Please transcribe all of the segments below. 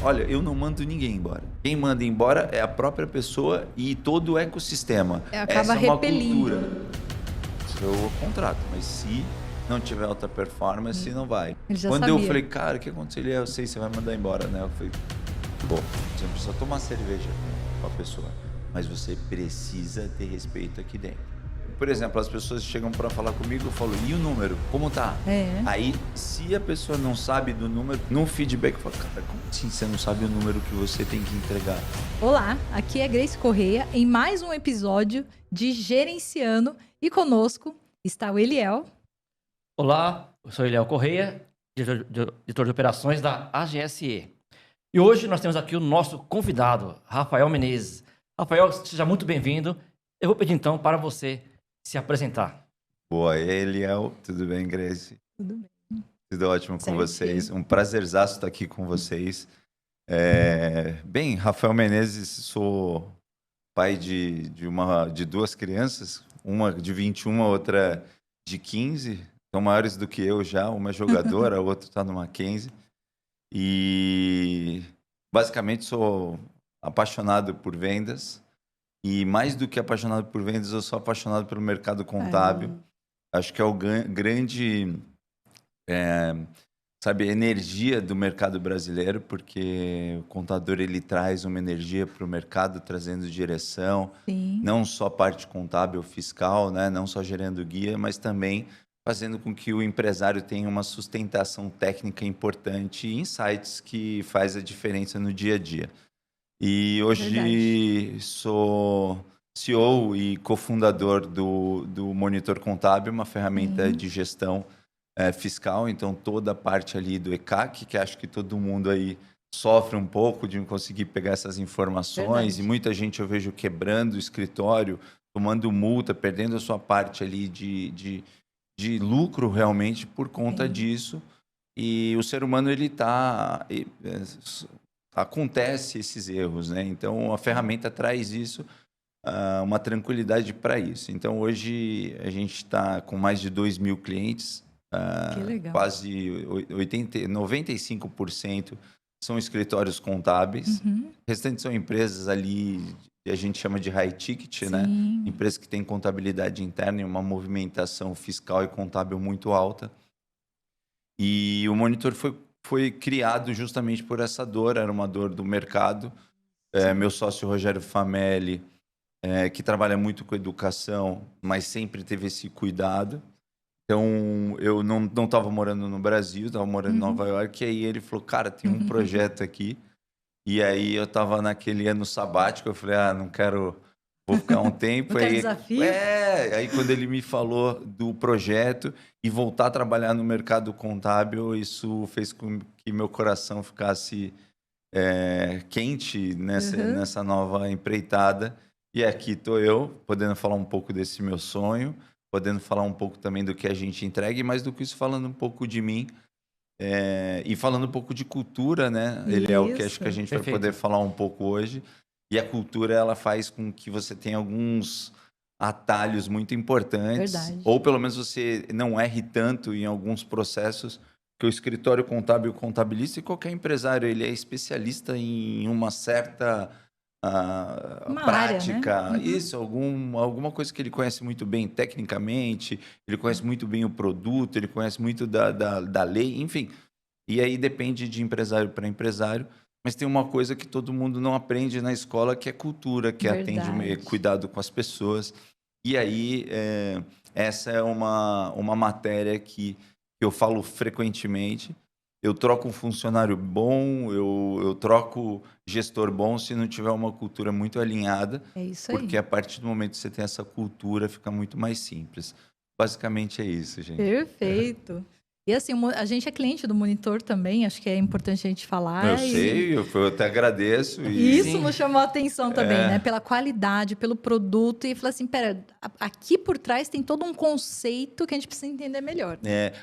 Olha, eu não mando ninguém embora. Quem manda embora é a própria pessoa e todo o ecossistema. Acaba Essa é uma repelindo. cultura. Eu contrato, mas se não tiver alta performance, não vai. Ele já Quando eu sabia. falei, cara, o que aconteceu? Ele, eu sei, você vai mandar embora, né? Eu falei, pô, você não precisa tomar cerveja com a pessoa, mas você precisa ter respeito aqui dentro. Por exemplo, as pessoas chegam para falar comigo, eu falo, e o número? Como tá? É. Aí, se a pessoa não sabe do número, no feedback, eu falo, cara, como assim você não sabe o número que você tem que entregar? Olá, aqui é Grace Correia em mais um episódio de Gerenciando e conosco está o Eliel. Olá, eu sou Eliel Correia, diretor de operações da AGSE. E hoje nós temos aqui o nosso convidado, Rafael Menezes. Rafael, seja muito bem-vindo. Eu vou pedir então para você se apresentar. Boa, Eliel, tudo bem, Grace? Tudo bem. Tudo ótimo com Certinho. vocês. Um prazerzaço estar aqui com vocês. Bem, Rafael Menezes, sou pai de duas crianças, uma de 21, a outra de 15. São maiores do que eu já, uma é jogadora, a outra está no Mackenzie. E basicamente sou apaixonado por vendas. E mais do que apaixonado por vendas, eu sou apaixonado pelo mercado contábil. Acho que é o grande, energia do mercado brasileiro, porque o contador ele traz uma energia para o mercado, trazendo direção, Sim. não só parte contábil fiscal, né? Não só gerando guia, mas também fazendo com que o empresário tenha uma sustentação técnica importante e insights que faz a diferença no dia a dia. E hoje Verdade. sou CEO e cofundador do Monitor Contábil, uma ferramenta de gestão fiscal. Então, toda a parte ali do ECAC, que acho que todo mundo aí sofre um pouco de não conseguir pegar essas informações. Verdade. E muita gente eu vejo quebrando o escritório, tomando multa, perdendo a sua parte ali de lucro realmente por conta Sim. disso. E o ser humano, ele está... acontece esses erros, né? Então a ferramenta traz isso, uma tranquilidade para isso. Então hoje a gente está com mais de 2.000 clientes, Que legal. quase 95% são escritórios contábeis, o restante são empresas ali que a gente chama de high ticket, né? Sim. Empresas que têm contabilidade interna e uma movimentação fiscal e contábil muito alta. E o Monitor foi criado justamente por essa dor, era uma dor do mercado. Meu sócio Rogério Famelli, que trabalha muito com educação, mas sempre teve esse cuidado. Então, eu não estava morando no Brasil, estava morando em Nova York, e aí ele falou, cara, tem um projeto aqui. E aí eu estava naquele ano sabático, eu falei, não quero, vou ficar um tempo. Não quero Aí, desafio? aí quando ele me falou do projeto e voltar a trabalhar no mercado contábil, isso fez com que meu coração ficasse quente nessa nova empreitada. E aqui estou eu, podendo falar um pouco desse meu sonho, podendo falar um pouco também do que a gente entrega, e mais do que isso, falando um pouco de mim, e falando um pouco de cultura, né? Ele é o que acho que a Isso. gente Perfeito. vai poder falar um pouco hoje. E a cultura, ela faz com que você tenha alguns atalhos muito importantes, Verdade. ou pelo menos você não erre tanto em alguns processos, que o escritório contábil, contabilista e qualquer empresário, ele é especialista em uma certa Uma prática, área, né? isso, alguma coisa que ele conhece muito bem tecnicamente, ele conhece muito bem o produto, ele conhece muito da lei, enfim. E aí depende de empresário para empresário, mas tem uma coisa que todo mundo não aprende na escola, que é cultura, que é Verdade. cuidado com as pessoas. E aí, essa é uma matéria que eu falo frequentemente. Eu troco um funcionário bom, eu troco gestor bom se não tiver uma cultura muito alinhada, É isso aí. porque a partir do momento que você tem essa cultura, fica muito mais simples. Basicamente é isso, gente. Perfeito. E assim, a gente é cliente do Monitor também, acho que é importante a gente falar. Eu sei, eu até agradeço. E isso Sim. nos chamou a atenção também, né? Pela qualidade, pelo produto. E falou assim, pera, aqui por trás tem todo um conceito que a gente precisa entender melhor.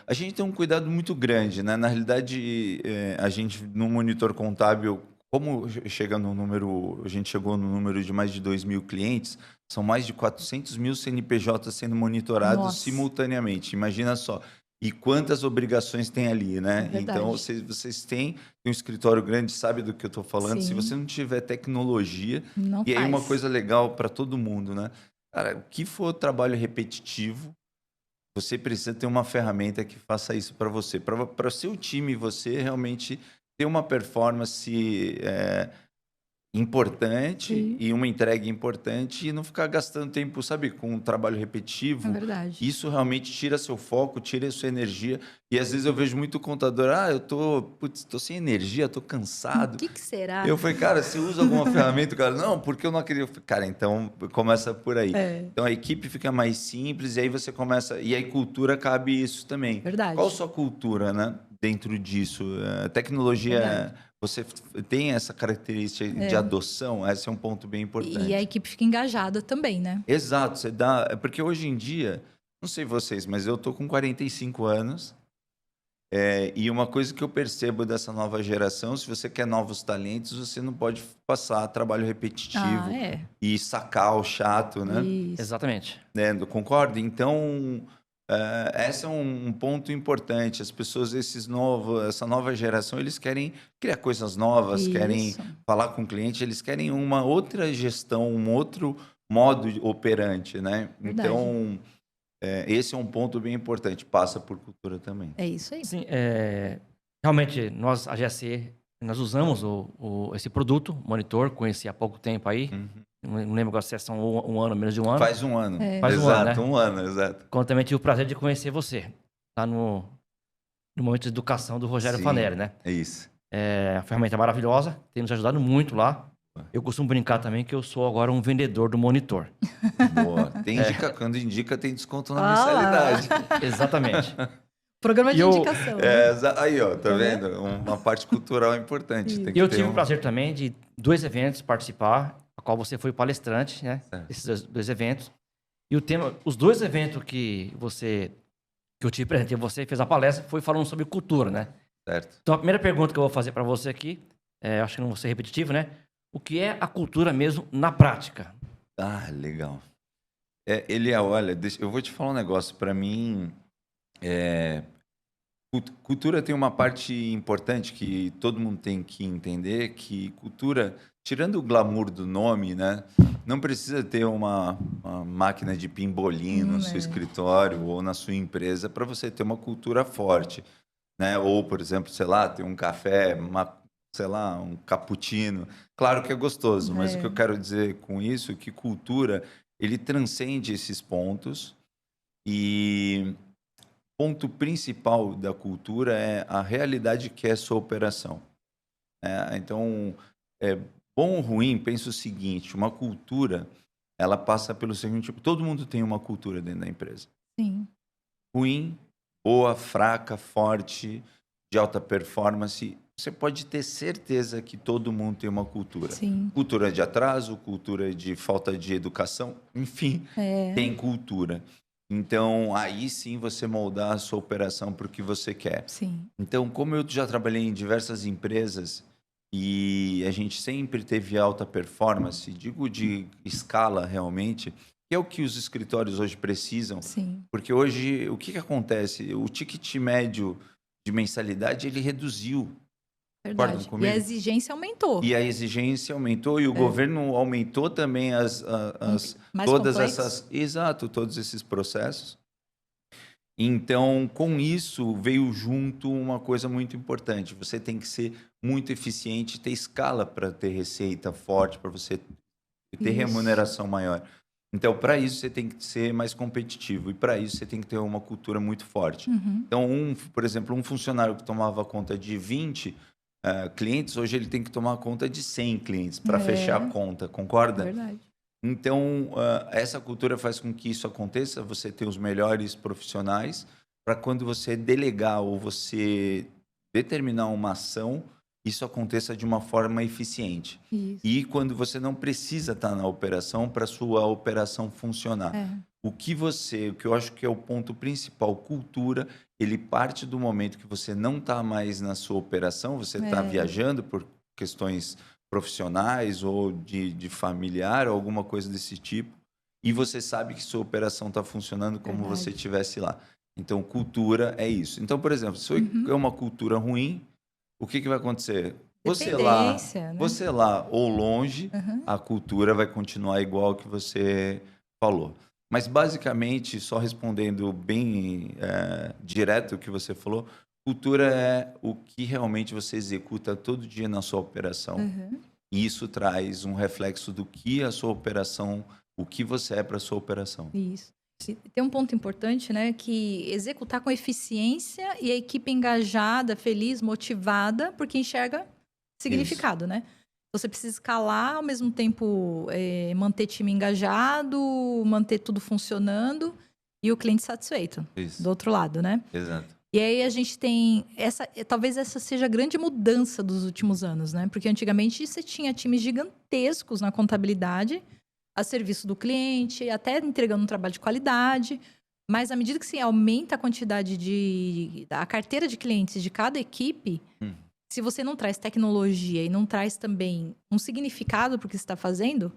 A gente tem um cuidado muito grande, né? Na realidade, a gente, no monitor contábil, como chega no número, a gente chegou no número de mais de 2.000 clientes, são mais de 400 mil CNPJs sendo monitorados Nossa. simultaneamente. Imagina só, e quantas obrigações tem ali, né? verdade. Então, vocês têm um escritório grande, sabe do que eu estou falando. Se Sim. você não tiver tecnologia, Não e aí uma faz. coisa legal para todo mundo, né? Cara, o que for trabalho repetitivo, você precisa ter uma ferramenta que faça isso para você. Para o seu time, você realmente ter uma performance importante Sim. e uma entrega importante e não ficar gastando tempo, sabe, com um trabalho É repetitivo. verdade. Isso realmente tira seu foco, tira sua energia. E às vezes eu vejo muito contador, eu tô sem energia, tô O cansado. que será? Eu falei, cara, você usa alguma ferramenta? O cara, não, porque eu não acredito. Eu falei, cara, então começa por aí. É, Então a equipe fica mais simples e aí você começa. E aí cultura cabe isso também. verdade. Qual a sua cultura, né? Dentro disso? Tecnologia, Verdade. você tem essa característica de adoção? Esse é um ponto bem importante. E a equipe fica engajada também, né? Exato, você dá. Porque hoje em dia, não sei vocês, mas eu tô com 45 anos. E uma coisa que eu percebo dessa nova geração, se você quer novos talentos, você não pode passar trabalho repetitivo e sacar o chato, né? Isso. Exatamente. Concorda? Então, esse é um ponto importante. As pessoas, essa nova geração, eles querem criar coisas novas, querem Isso. falar com o cliente, eles querem uma outra gestão, um outro modo operante, né? Verdade. Então, esse é um ponto bem importante. Passa por cultura também. É isso aí. Sim, realmente, nós, a GSE, nós usamos esse produto, monitor, conheci há pouco tempo aí. Não lembro agora se é só um ano, menos de um ano. Faz um ano. Faz um ano, Exato, né? um ano, exato. Quando também tive o prazer de conhecer você, lá no momento de educação do Rogério Sim, Fanelli, né? É isso. A ferramenta é maravilhosa, tem nos ajudado muito lá. Eu costumo brincar também que eu sou agora um vendedor do monitor. Boa. Quando indica, tem desconto na Ah. mensalidade. Exatamente. Programa de E eu- indicação. Né? Aí, ó, tá Tá vendo? Uma parte cultural importante. Isso. Tem E que eu ter tive o prazer também de 2 eventos participar, a qual você foi palestrante, né? Certo. Esses 2 eventos. E o tema, os 2 eventos que eu te apresentei, você fez a palestra, foi falando sobre cultura, né? Certo. Então a primeira pergunta que eu vou fazer para você aqui, acho que não vou ser repetitivo, né? O que é a cultura mesmo na prática? Ah, legal. Olha, eu vou te falar um negócio. Para mim, cultura tem uma parte importante que todo mundo tem que entender, que cultura, tirando o glamour do nome, né? Não precisa ter uma máquina de pimbolim no seu escritório ou na sua empresa para você ter uma cultura forte, né? Ou, por exemplo, sei lá, ter um café, um cappuccino. Claro que é gostoso, mas o que eu quero dizer com isso é que cultura, ele transcende esses pontos e ponto principal da cultura é a realidade que é a sua operação. Então, bom ou ruim, penso o seguinte, uma cultura, ela passa pelo seguinte, todo mundo tem uma cultura dentro da empresa. Sim. Ruim, boa, fraca, forte, de alta performance, você pode ter certeza que todo mundo tem uma cultura. Sim. Cultura de atraso, cultura de falta de educação, enfim, tem cultura. Então, aí sim você moldar a sua operação para o que você quer. Sim. Então, como eu já trabalhei em diversas empresas e a gente sempre teve alta performance, digo de escala realmente, que é o que os escritórios hoje precisam. Sim. Porque hoje, o que acontece? O ticket médio de mensalidade, ele reduziu. Verdade. Concordam E comigo? a exigência aumentou. E a exigência aumentou e o governo aumentou também Mais todas complexo. todos esses processos. Então, com isso, veio junto uma coisa muito importante. Você tem que ser muito eficiente, ter escala para ter receita forte, para você ter Isso. remuneração maior. Então, para isso, você tem que ser mais competitivo. E para isso, você tem que ter uma cultura muito forte. Então, por exemplo, um funcionário que tomava conta de 20 clientes, hoje ele tem que tomar conta de 100 clientes para fechar a conta, concorda? Verdade. Então, essa cultura faz com que isso aconteça, você ter os melhores profissionais, para quando você delegar ou você determinar uma ação, isso aconteça de uma forma eficiente. Isso. E quando você não precisa estar na operação, para a sua operação funcionar. O que eu acho que é o ponto principal, cultura, ele parte do momento que você não está mais na sua operação, você está viajando por questões profissionais ou de familiar ou alguma coisa desse tipo, e você sabe que sua operação está funcionando como Verdade. você estivesse lá. Então, cultura é isso. Então, por exemplo, se é uma cultura ruim, o que vai acontecer? Dependência, né? Você lá ou longe, Uhum. a cultura vai continuar igual que você falou. Mas, basicamente, só respondendo bem direto o que você falou, cultura é o que realmente você executa todo dia na sua operação. Uhum. E isso traz um reflexo do que a sua operação, o que você é para a sua operação. Isso. Tem um ponto importante, né? Que executar com eficiência e a equipe engajada, feliz, motivada, porque enxerga significado, né? Você precisa escalar, ao mesmo tempo manter time engajado, manter tudo funcionando e o cliente satisfeito. Isso. Do outro lado, né? Exato. E aí a gente tem talvez essa seja a grande mudança dos últimos anos, né? Porque antigamente você tinha times gigantescos na contabilidade, a serviço do cliente, até entregando um trabalho de qualidade. Mas à medida que se aumenta a quantidade a carteira de clientes de cada equipe, se você não traz tecnologia e não traz também um significado para o que você está fazendo,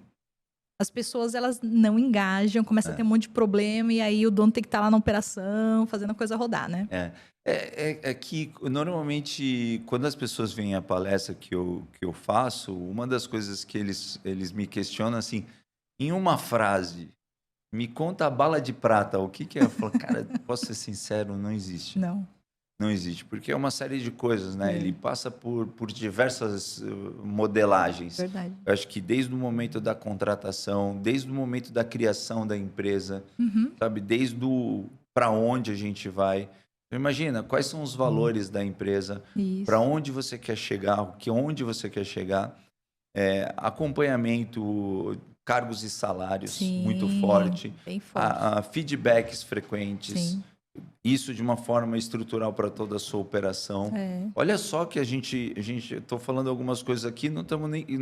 as pessoas elas não engajam, começa a ter um monte de problema e aí o dono tem que estar lá na operação, fazendo a coisa rodar, né? É que normalmente quando as pessoas vêm à palestra que eu faço, uma das coisas que eles me questionam assim, em uma frase, me conta a bala de prata, o que é? Eu falo, cara, posso ser sincero, não existe. Não existe, porque é uma série de coisas, né? Ele passa por diversas modelagens. Verdade. Eu acho que desde o momento da contratação, desde o momento da criação da empresa, sabe? Desde para onde a gente vai. Então, imagina, quais são os valores da empresa, para onde você quer chegar, onde você quer chegar. Acompanhamento, cargos e salários muito forte. Bem forte. Feedbacks frequentes. Sim. Isso de uma forma estrutural para toda a sua operação. Olha só que estou falando algumas coisas aqui, não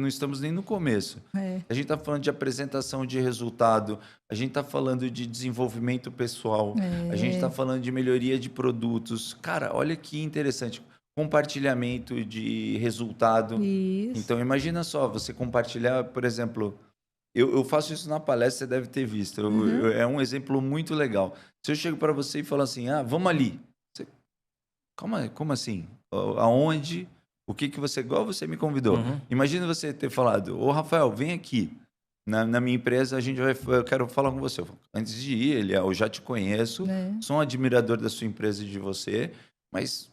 estamos nem no começo. A gente está falando de apresentação de resultado, a gente está falando de desenvolvimento pessoal, a gente está falando de melhoria de produtos. Cara, olha que interessante. Compartilhamento de resultado. Isso. Então, imagina só, você compartilhar, por exemplo... Eu faço isso na palestra, você deve ter visto. É um exemplo muito legal. Se eu chego para você e falo assim, vamos ali. Você, como assim? Aonde? O que você... Igual você me convidou. Imagina você ter falado, ô Rafael, vem aqui. Na minha empresa, eu quero falar com você. Antes de ir, eu já te conheço, sou um admirador da sua empresa e de você, mas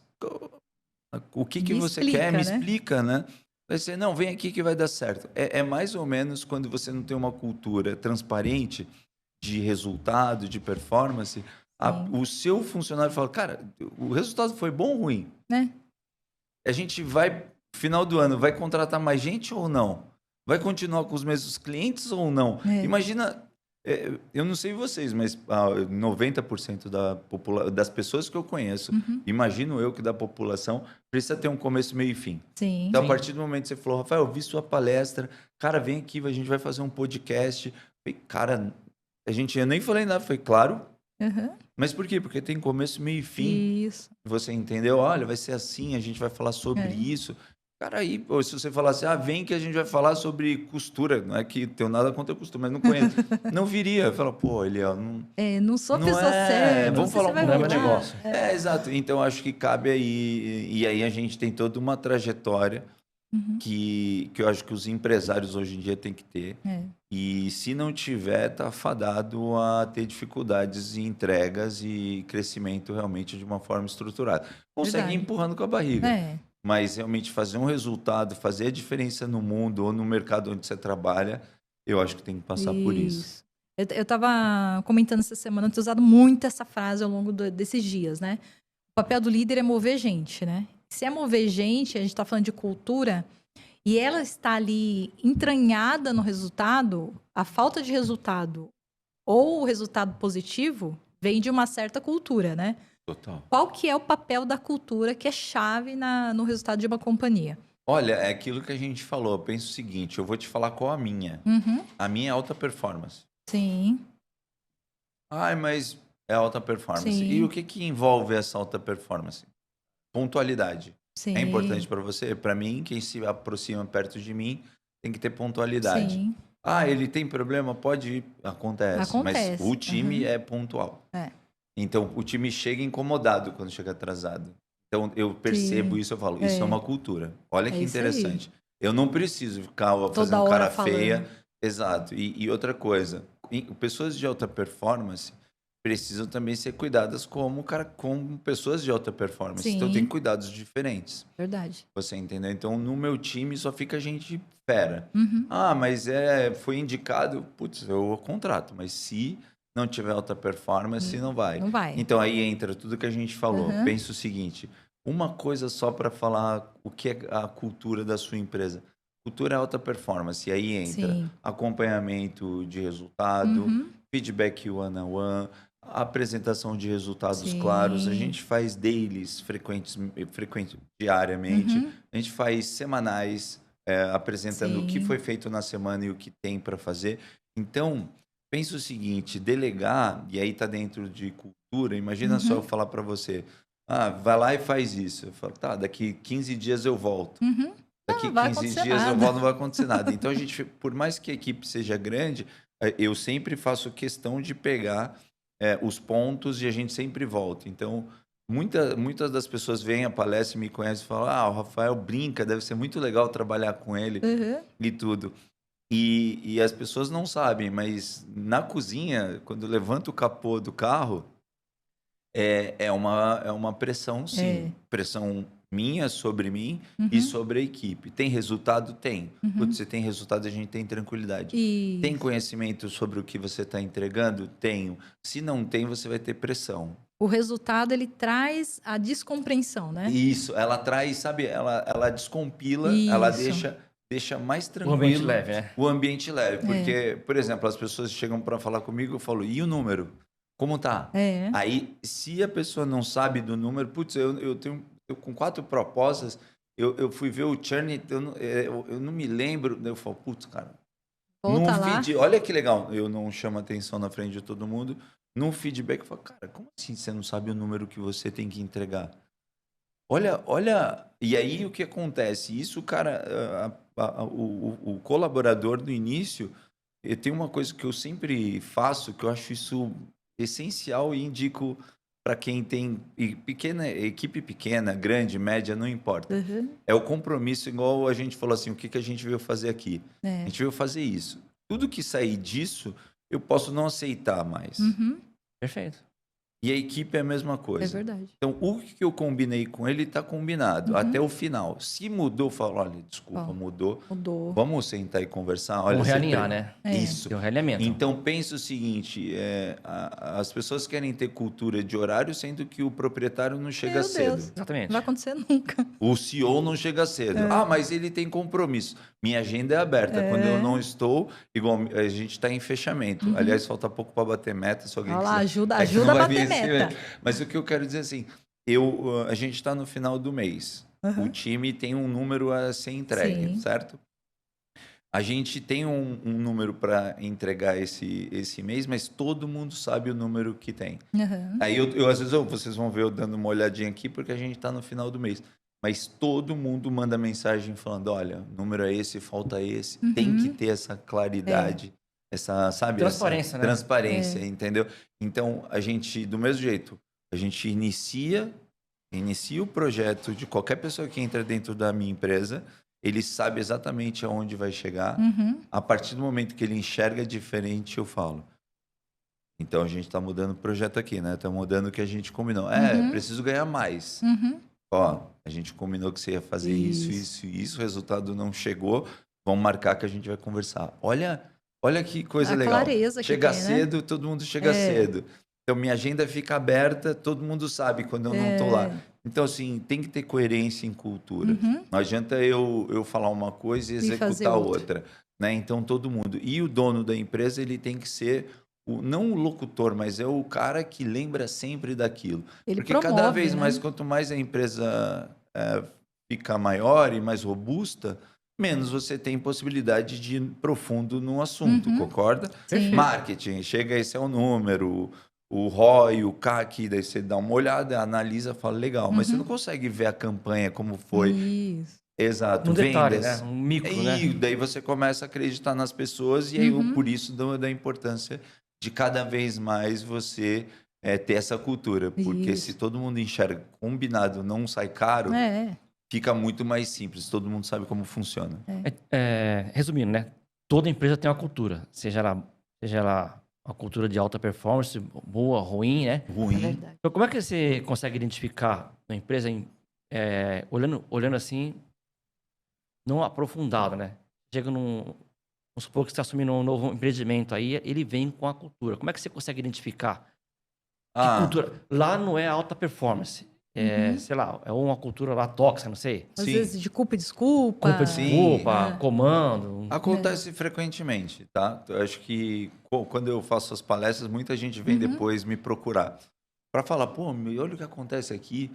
o que você quer? Me explica, né? Vai ser, não, vem aqui que vai dar certo. É mais ou menos quando você não tem uma cultura transparente de resultado, de performance, o seu funcionário fala, cara, o resultado foi bom ou ruim? A gente vai, final do ano, vai contratar mais gente ou não? Vai continuar com os mesmos clientes ou não? Imagina, eu não sei vocês, mas 90% das pessoas que eu conheço, imagino eu que da população, precisa ter um começo, meio e fim. Então, a partir do momento que você falou, Rafael, eu vi sua palestra, cara, vem aqui, a gente vai fazer um podcast. Cara, eu nem falei nada, foi claro. Mas por quê? Porque tem começo, meio e fim. Isso. Você entendeu? Olha, vai ser assim, a gente vai falar sobre isso. Cara, aí, se você falasse, vem que a gente vai falar sobre costura, não é que tenho nada contra costura, mas não conheço. Não viria. Fala, pô, Eliel, não... não sou pessoa certa. Vamos falar um pouco de negócio. Exato. Então, acho que cabe aí... E aí a gente tem toda uma trajetória que eu acho que os empresários hoje em dia têm que ter. E se não tiver, tá fadado a ter dificuldades em entregas e crescimento realmente de uma forma estruturada. Consegue ir empurrando com a barriga. Mas realmente fazer um resultado, fazer a diferença no mundo ou no mercado onde você trabalha, eu acho que tem que passar por isso. Eu estava comentando essa semana, eu tenho usado muito essa frase ao longo desses dias, né? O papel do líder é mover gente, né? Se é mover gente, a gente está falando de cultura, e ela está ali entranhada no resultado, a falta de resultado ou o resultado positivo vem de uma certa cultura, né? Total. Qual que é o papel da cultura que é chave no resultado de uma companhia? Olha, é aquilo que a gente falou. Eu penso o seguinte, eu vou te falar qual a minha. A minha é alta performance. Sim. Mas é alta performance. Sim. E o que envolve essa alta performance? Pontualidade. Sim. É importante para você? Para mim, quem se aproxima perto de mim tem que ter pontualidade. Sim. Ele tem problema? Pode ir. Acontece. Mas o time é pontual. Então, o time chega incomodado quando chega atrasado. Então, eu percebo Sim. isso, eu falo, isso é uma cultura. Olha que isso aí. interessante. Eu não preciso ficar Toda fazendo hora cara falando. feia. Exato. E outra coisa, pessoas de alta performance precisam também ser cuidadas como pessoas de alta performance. Então, tem Sim. cuidados diferentes. Verdade. Você entendeu? Então, no meu time só fica gente fera. Uhum. Ah, mas foi indicado, putz, eu contrato. Mas se não tiver alta performance, não vai. Não vai. Então, aí entra tudo que a gente falou. Uhum. Pensa o seguinte, uma coisa só para falar o que é a cultura da sua empresa. Cultura é alta performance. E aí entra Sim. acompanhamento de resultado, Uhum. feedback one-on-one, apresentação de resultados Sim. claros. A gente faz dailies diariamente. Uhum. A gente faz semanais, apresentando o que Sim. foi feito na semana e o que tem para fazer. Então, pensa o seguinte, delegar, e aí está dentro de cultura, imagina só eu falar para você, vai lá e faz isso. Eu falo, tá, daqui 15 dias eu volto. Uhum. Daqui Não vai 15 acontecer dias eu nada. volto, não vai acontecer nada. Então, a gente, por mais que a equipe seja grande, eu sempre faço questão de pegar os pontos e a gente sempre volta. Então, muitas das pessoas vêm à palestra e me conhecem e falam, o Rafael brinca, deve ser muito legal trabalhar com ele Uhum. e tudo. E as pessoas não sabem, mas na cozinha, quando levanta o capô do carro, é uma pressão, sim. Pressão minha sobre mim e sobre a equipe. Tem resultado? Tem. Putz, se tem resultado, a gente tem tranquilidade. Isso. Tem conhecimento sobre o que você está entregando? Tenho. Se não tem, você vai ter pressão. O resultado, ele traz a descompreensão, né? Isso, ela traz, sabe, ela descompila, Isso. ela deixa mais O tranquilo ambiente leve, né? o ambiente leve. Porque, por exemplo, as pessoas chegam para falar comigo, eu falo, e o número? Como tá? É. Aí, se a pessoa não sabe do número, putz, eu com 4 propostas, eu fui ver o churn, eu não me lembro, eu falo, putz, cara, Volta num lá. feed, olha que legal, eu não chamo atenção na frente de todo mundo, num feedback, eu falo, cara, como assim você não sabe o número que você tem que entregar? Olha, e aí o que acontece? Isso, cara, o colaborador no início, tem uma coisa que eu sempre faço, que eu acho isso essencial e indico para quem tem equipe pequena, grande, média, não importa. Uhum. É o compromisso, igual a gente falou assim, o que a gente veio fazer aqui? A gente veio fazer isso. Tudo que sair disso, eu posso não aceitar mais. Uhum. Perfeito. E a equipe é a mesma coisa. É verdade. Então, o que eu combinei com ele está combinado até o final. Se mudou, eu falo, olha, desculpa, mudou. Vamos sentar e conversar. Olha, Vamos realinhar, né? Isso. Tem um realinhamento. Então, pensa o seguinte, as pessoas querem ter cultura de horário, sendo que o proprietário não chega Meu cedo. Deus. Exatamente. Não vai acontecer nunca. O CEO não chega cedo. Mas ele tem compromisso. Minha agenda é aberta. Quando eu não estou, igual a gente está em fechamento. Aliás, falta pouco para bater meta. Se alguém Olha lá, quiser. ajuda a bater meta. Mas o que eu quero dizer assim, a gente está no final do mês. O time tem um número a ser entregue, Sim. certo? A gente tem um número para entregar esse mês, mas todo mundo sabe o número que tem. Uhum. Aí às vezes vocês vão ver eu dando uma olhadinha aqui, porque a gente está no final do mês. Mas todo mundo manda mensagem falando, olha, o número é esse, falta esse. Tem que ter essa claridade, essa, sabe? Transparência, essa né? transparência, entendeu? Então, a gente, do mesmo jeito, a gente inicia o projeto de qualquer pessoa que entra dentro da minha empresa, ele sabe exatamente aonde vai chegar. A partir do momento que ele enxerga diferente, eu falo. Então, a gente está mudando o projeto aqui, né? Está mudando o que a gente combinou. Preciso ganhar mais. Ó, a gente combinou que você ia fazer isso, o resultado não chegou, vamos marcar que a gente vai conversar. Olha que coisa legal. Clareza que chega tem, cedo, né? todo mundo chega cedo. Então, minha agenda fica aberta, todo mundo sabe quando eu não estou lá. Então, assim, tem que ter coerência em cultura. Não adianta eu falar uma coisa e executar outra. Né? Então, todo mundo. E o dono da empresa, ele tem que ser não o locutor, mas é o cara que lembra sempre daquilo. Ele Porque promove, cada vez né? mais, quanto mais a empresa fica maior e mais robusta, menos você tem possibilidade de ir profundo no assunto, concorda? Sim. Marketing, chega, esse é o número, o ROI, o CAC, daí você dá uma olhada, analisa, fala, legal, mas você não consegue ver a campanha como foi. Isso. Exato, Um detalhe, vendas. né? Um micro, né? E daí você começa a acreditar nas pessoas e aí por isso da importância de cada vez mais você é ter essa cultura. Porque Isso. se todo mundo enxerga combinado, não sai caro, fica muito mais simples. Todo mundo sabe como funciona. Resumindo, né? Toda empresa tem uma cultura, seja ela uma cultura de alta performance, boa, ruim, né? É Ruim. verdade. Então, como é que você consegue identificar uma empresa olhando assim, não aprofundado, né? Chega vamos supor que você está assumindo um novo empreendimento aí, ele vem com a cultura. Como é que você consegue identificar que cultura? Lá não é alta performance. Sei lá, é uma cultura lá tóxica, não sei. Às Sim. vezes de culpa e desculpa. Culpa, desculpa, Sim. comando. Acontece frequentemente, tá? Eu acho que quando eu faço as palestras, muita gente vem depois me procurar para falar, pô, olha o que acontece aqui.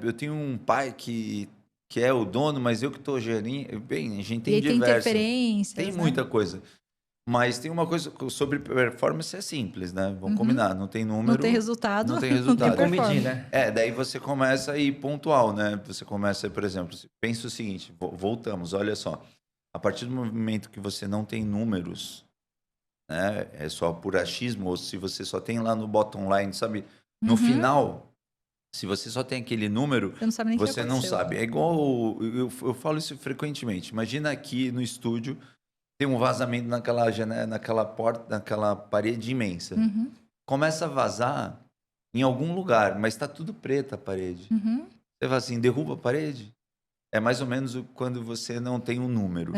Eu tenho um pai que é o dono, mas eu que estou gerindo. Bem, a gente E tem aí tem diversas. interferências, Tem né? muita coisa. Mas tem uma coisa sobre performance, é simples, né? Vamos combinar, não tem número. Não tem resultado. Não tem Não resultado. tem Como medir, performance. né? Daí você começa a ir pontual, né? Você começa, por exemplo, pensa o seguinte, voltamos, olha só. A partir do momento que você não tem números, né? É só por achismo, ou se você só tem lá no bottom line, sabe? No final, se você só tem aquele número, Você não sabe nem o que você não aconteceu. sabe. É igual, eu falo isso frequentemente. Imagina aqui no estúdio, tem um vazamento naquela janela, naquela porta, naquela parede imensa. Começa a vazar em algum lugar, mas está tudo preto a parede. Você fala assim, derruba a parede? É mais ou menos quando você não tem um número.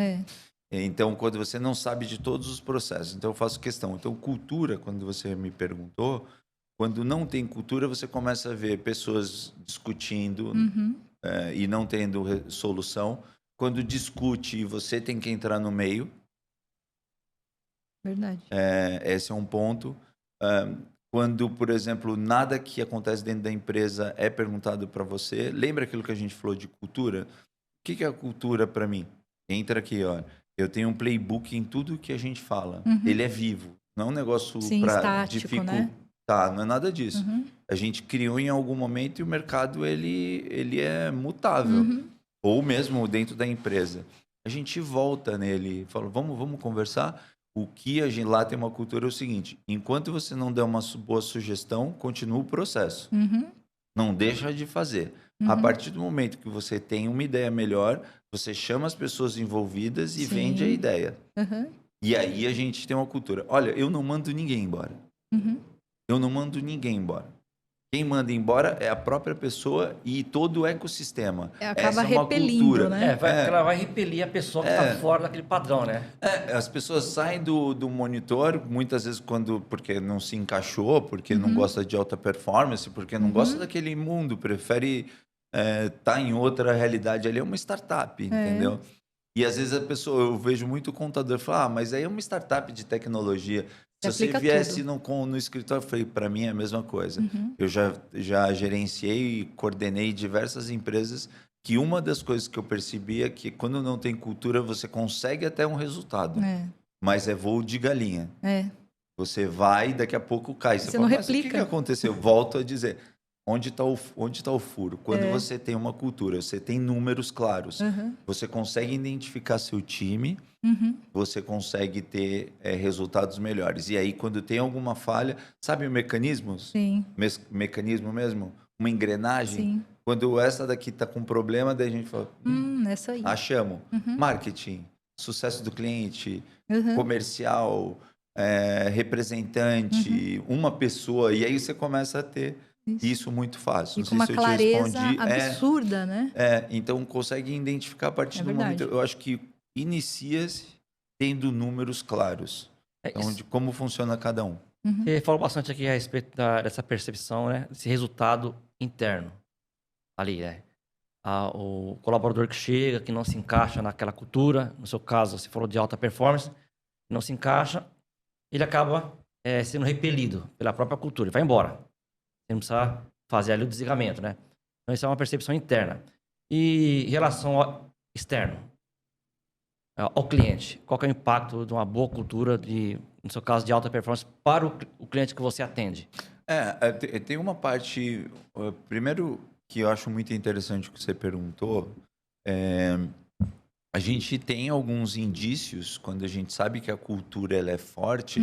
Então, quando você não sabe de todos os processos. Então, eu faço questão. Então, cultura, quando você me perguntou, quando não tem cultura, você começa a ver pessoas discutindo e não tendo solução. Quando discute, você tem que entrar no meio. Verdade. Esse é um ponto. Quando, por exemplo, nada que acontece dentro da empresa é perguntado para você. Lembra aquilo que a gente falou de cultura? O que é a cultura para mim? Entra aqui, ó. Eu tenho um playbook em tudo que a gente fala. Ele é vivo. Não é um negócio para estático, né? Não é nada disso. A gente criou em algum momento e o mercado ele é mutável. Ou mesmo dentro da empresa. A gente volta nele, fala, vamos conversar. O que a gente lá tem uma cultura é o seguinte: enquanto você não der uma boa sugestão, continua o processo. Não deixa de fazer. A partir do momento que você tem uma ideia melhor, você chama as pessoas envolvidas e vende a ideia. E aí a gente tem uma cultura. Olha, eu não mando ninguém embora. Eu não mando ninguém embora. Quem manda embora é a própria pessoa e todo o ecossistema. Acaba Essa é uma repelindo, cultura. né? Ela vai repelir a pessoa que está fora daquele padrão, né? As pessoas saem do monitor, muitas vezes porque não se encaixou, porque não gosta de alta performance, porque não gosta daquele mundo, prefere estar em outra realidade. Ali é uma startup, entendeu? E às vezes eu vejo muito contador falar, mas aí é uma startup de tecnologia. Se você viesse no escritório, eu falei, para mim é a mesma coisa. Eu já gerenciei e coordenei diversas empresas que uma das coisas que eu percebi é que quando não tem cultura, você consegue até um resultado. Mas é voo de galinha. Você vai, daqui a pouco cai. Você fala, não mas replica. o que aconteceu? Volto a dizer, onde está o furo? Quando você tem uma cultura, você tem números claros, você consegue identificar seu time, você consegue ter resultados melhores. E aí, quando tem alguma falha, sabe o mecanismo? Sim. Mecanismo mesmo? Uma engrenagem? Sim. Quando essa daqui está com problema, daí a gente fala, essa aí. achamos. Marketing, sucesso do cliente, comercial, representante, uma pessoa. E aí você começa a ter isso muito fácil. E com uma clareza absurda, né? Então consegue identificar a partir do momento. Eu acho que inicia-se tendo números claros. Então, de como funciona cada um. Você falou bastante aqui a respeito dessa percepção, né? Desse resultado interno. Ali, né? O colaborador que chega, que não se encaixa naquela cultura, no seu caso, você falou de alta performance, não se encaixa, ele acaba sendo repelido pela própria cultura, ele vai embora. Você não precisa fazer ali o desligamento, né? Então, isso é uma percepção interna. E em relação ao externo, ao cliente, qual que é o impacto de uma boa cultura, no seu caso, de alta performance, para o cliente que você atende? Tem uma parte... Primeiro, que eu acho muito interessante o que você perguntou, A gente tem alguns indícios, quando a gente sabe que a cultura ela é forte,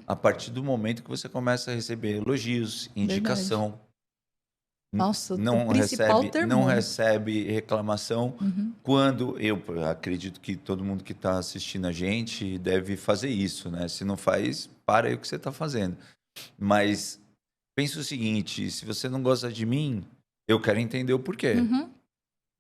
a partir do momento que você começa a receber elogios, Verdade. indicação, Nossa, o não principal não termômetro. recebe reclamação. Uhum. Quando eu acredito que todo mundo que está assistindo a gente deve fazer isso, né? Se não faz, para aí o que você está fazendo. Mas pensa o seguinte: se você não gosta de mim, eu quero entender o porquê, Uhum.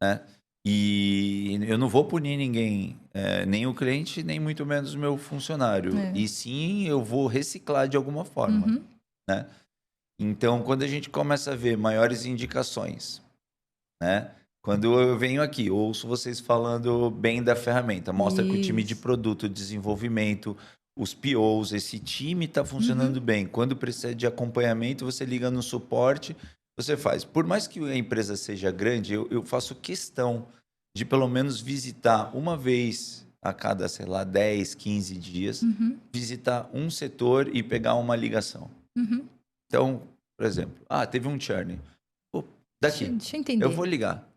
né? E eu não vou punir ninguém, nem o cliente, nem muito menos o meu funcionário. É. E sim, eu vou reciclar de alguma forma, Uhum. né? Então, quando a gente começa a ver maiores indicações, né? Quando eu venho aqui, ouço vocês falando bem da ferramenta, mostra que o time de Isso. produto, desenvolvimento, os POs, esse time está funcionando bem. Quando precisa de acompanhamento, você liga no suporte, você faz. Por mais que a empresa seja grande, eu faço questão de pelo menos visitar uma vez a cada, sei lá, 10, 15 dias, Uhum. visitar um setor e pegar uma ligação. Uhum. Então, por exemplo, teve um churn. Pô, daqui, Deixa eu eu entender. vou ligar.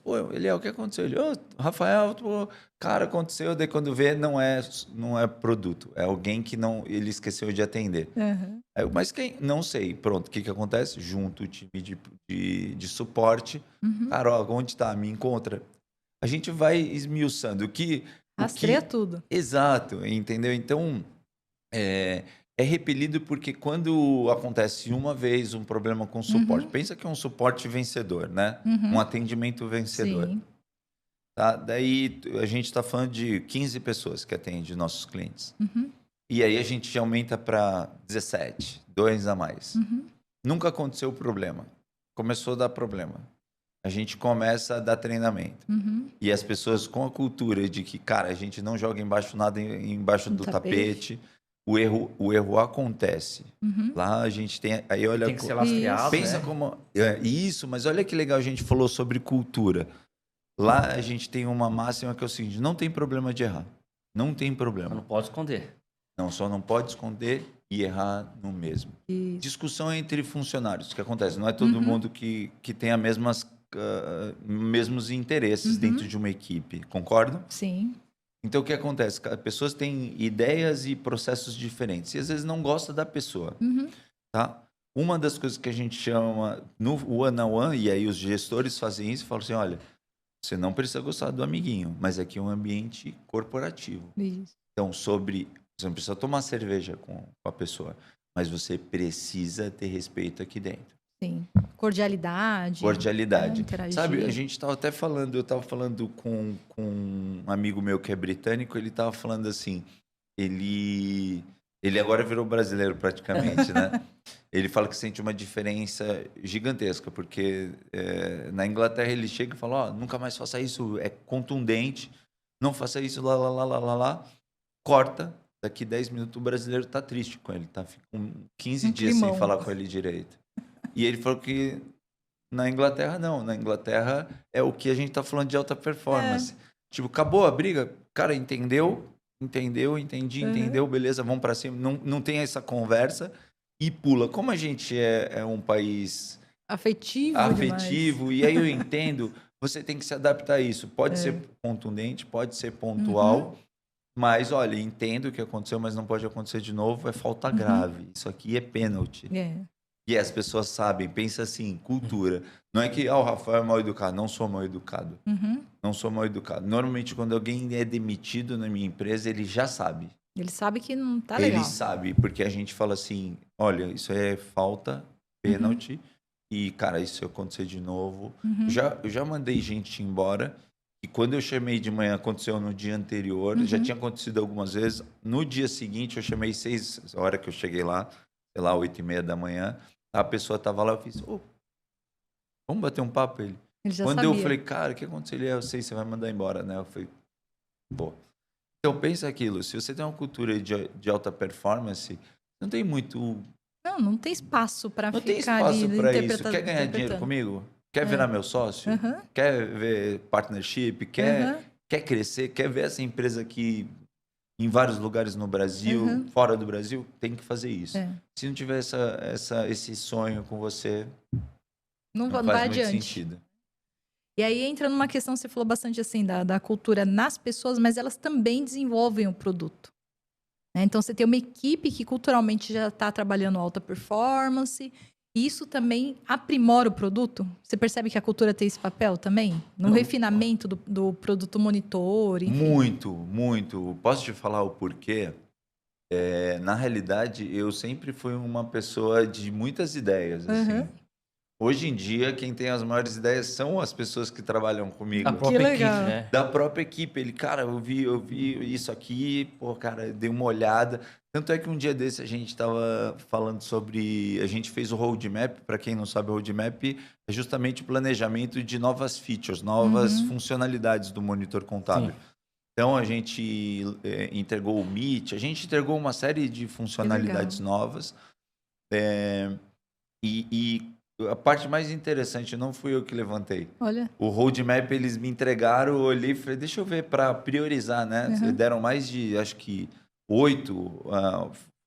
Pô, ele o que aconteceu? Ele, Rafael, pô, cara, aconteceu. Daí quando vê, não é produto. É alguém que não, ele esqueceu de atender. Uhum. Aí eu, mas quem? Não sei. Pronto, o que acontece? Junto o time de suporte. Uhum. Cara, ó, onde está? Me encontra. A gente vai esmiuçando. Rastreia tudo. Exato, entendeu? Então, é repelido porque quando acontece uma vez um problema com suporte, pensa que é um suporte vencedor, né? Uhum. Um atendimento vencedor. Sim. Tá? Daí a gente está falando de 15 pessoas que atendem nossos clientes. Uhum. E aí a gente aumenta para 17, 2 a mais. Uhum. Nunca aconteceu o problema. Começou a dar problema. A gente começa a dar treinamento. Uhum. E as pessoas com a cultura de que, cara, a gente não joga nada embaixo No do tapete. tapete. O erro acontece. Uhum. Lá a gente tem. Aí olha, Tem que ser lastreado, pensa né? como. Isso, mas olha que legal, a gente falou sobre cultura. Lá a gente tem uma máxima que é o seguinte: não tem problema de errar. Não tem Mas problema. não pode esconder. Não, só não pode esconder e errar no mesmo. Isso. Discussão entre funcionários, o que acontece? Não é todo mundo que tem as mesmos interesses dentro de uma equipe, concordo? Sim. Então, o que acontece? Pessoas têm ideias e processos diferentes. E às vezes não gosta da pessoa, Uhum. tá? Uma das coisas que a gente chama no one-on-one, e aí os gestores fazem isso, falam assim, olha, você não precisa gostar do amiguinho, mas aqui é um ambiente corporativo. Isso. Então, você não precisa tomar cerveja com a pessoa, mas você precisa ter respeito aqui dentro. Sim. Cordialidade. Cordialidade. Interagir. Sabe, a gente estava até falando, eu estava falando com um amigo meu que é britânico, ele estava falando assim, ele agora virou brasileiro praticamente, né? Ele fala que sente uma diferença gigantesca, porque na Inglaterra ele chega e fala, nunca mais faça isso, é contundente, não faça isso, lá, corta, daqui 10 minutos o brasileiro tá triste com ele, tá com 15 dias climão. sem falar com ele direito. E ele falou que na Inglaterra não, na Inglaterra é o que a gente tá falando de alta performance. Tipo, acabou a briga, cara, entendi, entendeu, beleza, vamos para cima. Não tem essa conversa e pula. Como a gente é um país afetivo e aí eu entendo, você tem que se adaptar a isso. Pode ser contundente, pode ser pontual, mas olha, entendo o que aconteceu, mas não pode acontecer de novo, é falta grave. Isso aqui é pênalti. E as pessoas sabem, pensa assim, cultura. Não é que o Rafael é mal educado, não sou mal educado. Não sou mal educado. Normalmente, quando alguém é demitido na minha empresa, ele já sabe. Ele sabe que não tá legal. Ele sabe, porque a gente fala assim, olha, isso é falta, pênalti, e, cara, isso acontecer de novo. Eu já mandei gente embora, e quando eu chamei de manhã, aconteceu no dia anterior, já tinha acontecido algumas vezes. No dia seguinte, eu chamei 6 horas que eu cheguei lá, sei lá, 8h30 da manhã, a pessoa tava lá, eu fiz, vamos bater um papo, ele. Quando eu falei, cara, o que aconteceu? Ele, eu sei, você vai mandar embora, né? Eu falei, pô. Então, pensa aquilo, se você tem uma cultura de alta performance, não tem muito... Não tem espaço para ficar ali. Não tem espaço para isso. Quer ganhar dinheiro comigo? Quer virar meu sócio? Quer ver partnership? Quer crescer? Quer ver essa empresa aqui em vários lugares no Brasil, fora do Brasil? Tem que fazer isso. Se não tiver esse sonho com você, não faz muito sentido. E aí entra numa questão, você falou bastante assim, da cultura nas pessoas, mas elas também desenvolvem o produto. Né? Então, você tem uma equipe que culturalmente já está trabalhando alta performance, e isso também aprimora o produto? Você percebe que a cultura tem esse papel também? No refinamento do produto monitor, enfim. Muito, muito. Posso te falar o porquê? Na realidade, eu sempre fui uma pessoa de muitas ideias, assim. Uhum. Hoje em dia, quem tem as maiores ideias são as pessoas que trabalham comigo. Da própria equipe, legal. né? Da própria equipe. Ele, cara, eu vi isso aqui, pô, cara, dei uma olhada. Tanto é que um dia desse a gente estava falando sobre. A gente fez o roadmap. Para quem não sabe, o roadmap é justamente o planejamento de novas features, novas funcionalidades do monitor contábil. Sim. Então a gente entregou o Meet, a gente entregou uma série de funcionalidades novas. E a parte mais interessante não fui eu que levantei. Olha. O roadmap eles me entregaram, eu olhei e falei, deixa eu ver para priorizar, né? Deram mais de, acho que 8,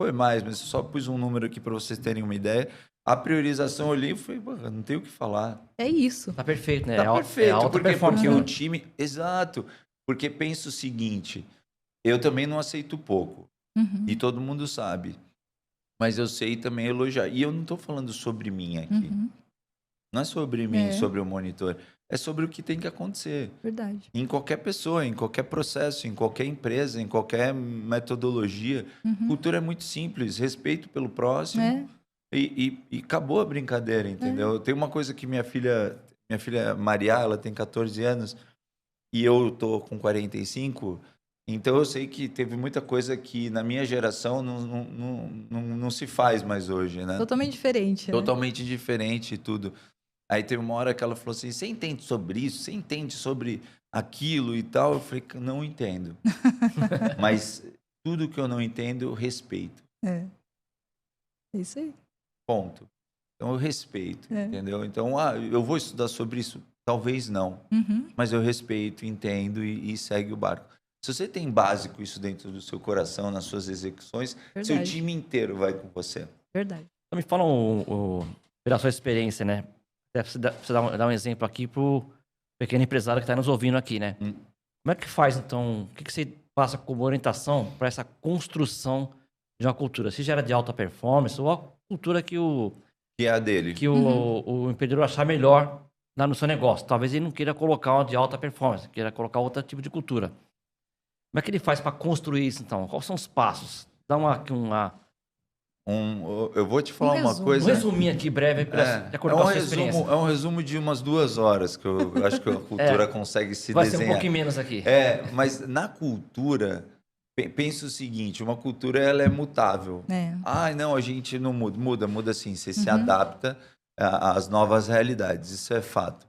foi mais, mas só pus um número aqui para vocês terem uma ideia. A priorização eu olhei e falei, não tenho o que falar. É isso. Tá perfeito, né? Tá perfeito, alta porque performance. o time... Exato, porque penso o seguinte, eu também não aceito pouco, e todo mundo sabe. Mas eu sei também elogiar. E eu não estou falando sobre mim aqui. Não é sobre mim, sobre o monitor. É sobre o que tem que acontecer. Verdade. Em qualquer pessoa, em qualquer processo, em qualquer empresa, em qualquer metodologia. Cultura é muito simples. Respeito pelo próximo. E acabou a brincadeira, entendeu? Tem uma coisa que minha filha Maria, ela tem 14 anos. E eu tô com 45. Então, eu sei que teve muita coisa que na minha geração não se faz mais hoje, né? Totalmente diferente. Totalmente diferente e tudo. Aí teve uma hora que ela falou assim, você entende sobre isso? Você entende sobre aquilo e tal? Eu falei, não entendo. Mas tudo que eu não entendo, eu respeito. É isso aí. Ponto. Então, eu respeito, entendeu? Então, eu vou estudar sobre isso? Talvez não. Mas eu respeito, entendo e segue o barco. Se você tem básico isso dentro do seu coração, nas suas execuções, seu time inteiro vai com você. Verdade. Então me fala pela sua experiência, né? Você dar um exemplo aqui pro pequeno empresário que está nos ouvindo aqui, né? Como é que faz, então? O que você passa como orientação para essa construção de uma cultura? Se gera de alta performance ou a cultura que é a dele. Que o empreendedor achar melhor no seu negócio. Talvez ele não queira colocar uma de alta performance, queira colocar outro tipo de cultura. Como é que ele faz para construir isso, então? Quais são os passos? Dá eu vou te falar uma coisa... Um resuminho aqui, breve, de acordo com a sua experiência. É um resumo de umas 2 horas, que eu acho que a cultura consegue se vai desenhar. Vai ser um pouquinho menos aqui. Mas na cultura, pensa o seguinte, uma cultura ela é mutável. Não, a gente não muda. Muda sim, você se adapta às novas realidades, isso é fato.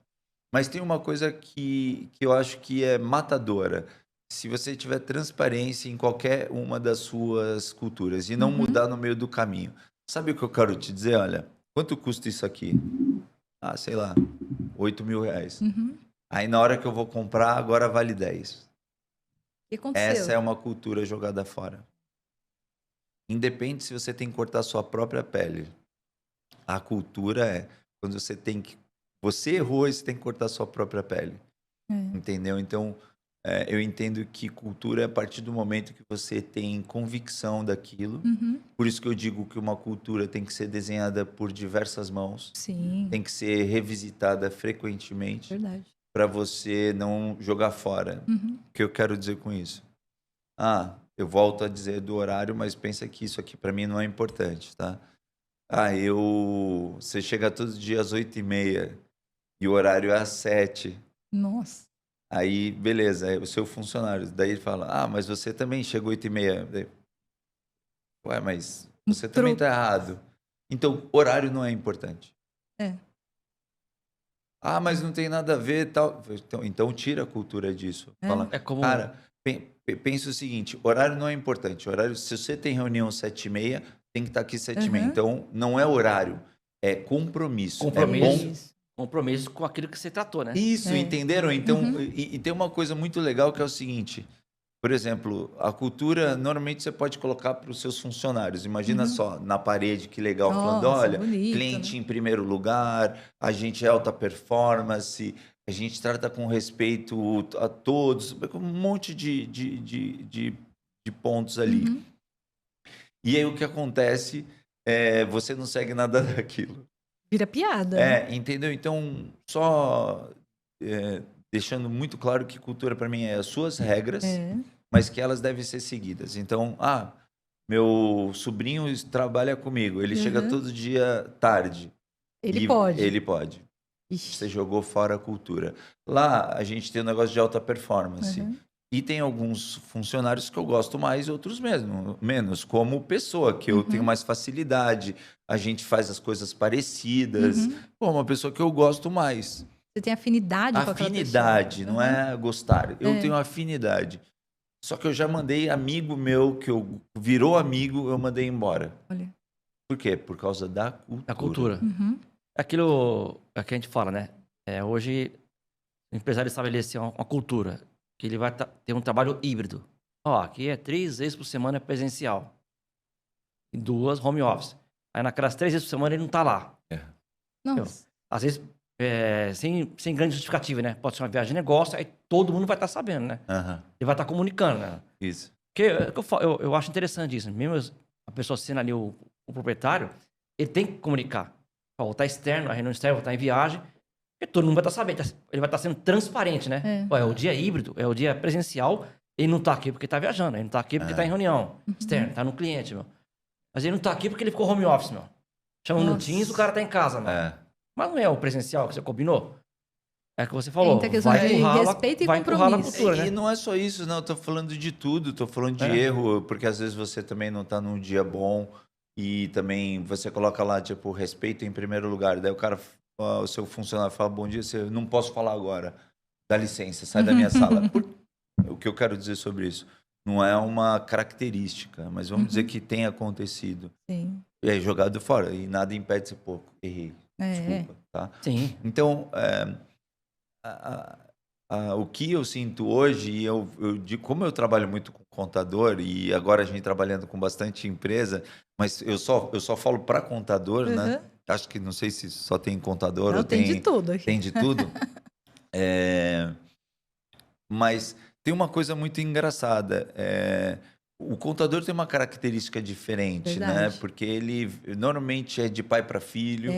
Mas tem uma coisa que eu acho que é matadora. Se você tiver transparência em qualquer uma das suas culturas e não mudar no meio do caminho. Sabe o que eu quero te dizer? Olha, quanto custa isso aqui? Sei lá, 8 mil reais. Aí na hora que eu vou comprar, agora vale 10. O que aconteceu? Essa é uma cultura jogada fora. Independe se você tem que cortar sua própria pele. A cultura é quando você errou e você tem que cortar sua própria pele. Entendeu? Então... eu entendo que cultura é a partir do momento que você tem convicção daquilo. Por isso que eu digo que uma cultura tem que ser desenhada por diversas mãos. Sim. Tem que ser revisitada frequentemente. Verdade. Para você não jogar fora. O que eu quero dizer com isso? Eu volto a dizer do horário, mas pensa que isso aqui para mim não é importante, tá? Você chega todos os dias às 8h30 e o horário é às 7h. Nossa. Aí, beleza, é o seu funcionário. Daí ele fala, mas você também chegou 8h30. Daí, mas você também está errado. Então, horário não é importante. Mas não tem nada a ver tal. Então tira a cultura disso. Fala, cara, pensa o seguinte, horário não é importante. Horário, se você tem reunião às 7h30, tem que estar aqui às 7h30. Então, não é horário, é compromisso. Compromisso com aquilo que você tratou, né? Isso, entenderam? Então, e tem uma coisa muito legal que é o seguinte, por exemplo, a cultura, normalmente você pode colocar para os seus funcionários. Imagina só, na parede, que legal, falando, olha, bonito, cliente em primeiro lugar, a gente é alta performance, a gente trata com respeito a todos, com um monte de pontos ali. Uhum. E aí o que acontece é você não segue nada daquilo. Vira piada. Né? Entendeu? Então, só deixando muito claro que cultura para mim é as suas regras, mas que elas devem ser seguidas. Então, meu sobrinho trabalha comigo, ele chega todo dia tarde. Ele pode. Ele pode. Ixi. Você jogou fora a cultura. Lá, a gente tem um negócio de alta performance. E tem alguns funcionários que eu gosto mais e outros menos. Como pessoa, que eu tenho mais facilidade. A gente faz as coisas parecidas. Pô, uma pessoa que eu gosto mais. Você tem afinidade com aquela pessoa. Afinidade, não é gostar. Eu tenho afinidade. Só que eu já mandei amigo meu, que virou amigo, eu mandei embora. Olha. Por quê? Por causa da cultura. Da cultura. Aquilo que a gente fala, né? Hoje, o empresário estabelecer uma cultura, que ele vai ter um trabalho híbrido. Aqui 3 vezes por semana presencial. E 2 home office. Aí naquelas 3 vezes por semana ele não tá lá. Nossa. Às vezes, sem grande justificativa, né? Pode ser uma viagem de negócio, aí todo mundo vai estar sabendo, né? Ele vai estar comunicando, né? Isso. Porque eu acho interessante isso. Mesmo a pessoa sendo ali o proprietário, ele tem que comunicar. Vou estar externo, a reunião externa, vou estar em viagem, porque todo mundo vai estar sabendo. Ele vai estar sendo transparente, né? É o dia híbrido, é o dia presencial, ele não está aqui porque está viajando, ele não está aqui porque está em reunião externa, está no cliente, meu. Mas ele não está aqui porque ele ficou home office, meu. Chama no Teams, o cara está em casa, meu. Mas não é o presencial que você combinou? É o que você falou. Vai respeito e compromisso. Na cultura, né? E não é só isso, não. Eu tô falando de tudo. Tô falando de erro, porque às vezes você também não tá num dia bom. E também você coloca lá, tipo, respeito em primeiro lugar. Daí o cara, o seu funcionário fala, bom dia, você não posso falar agora. Dá licença, sai da minha sala. O que eu quero dizer sobre isso? Não é uma característica, mas vamos dizer que tem acontecido. Sim. E aí, jogado fora. E nada impede você, pô, errei. Desculpa, tá? Sim. Então, o que eu sinto hoje, como eu trabalho muito com contador, e agora a gente trabalhando com bastante empresa, mas eu só falo para contador, né? Acho que não sei se só tem contador ou tem de tudo aqui. Tem de tudo. Mas tem uma coisa muito engraçada. O contador tem uma característica diferente, né? Porque ele normalmente é de pai para filho,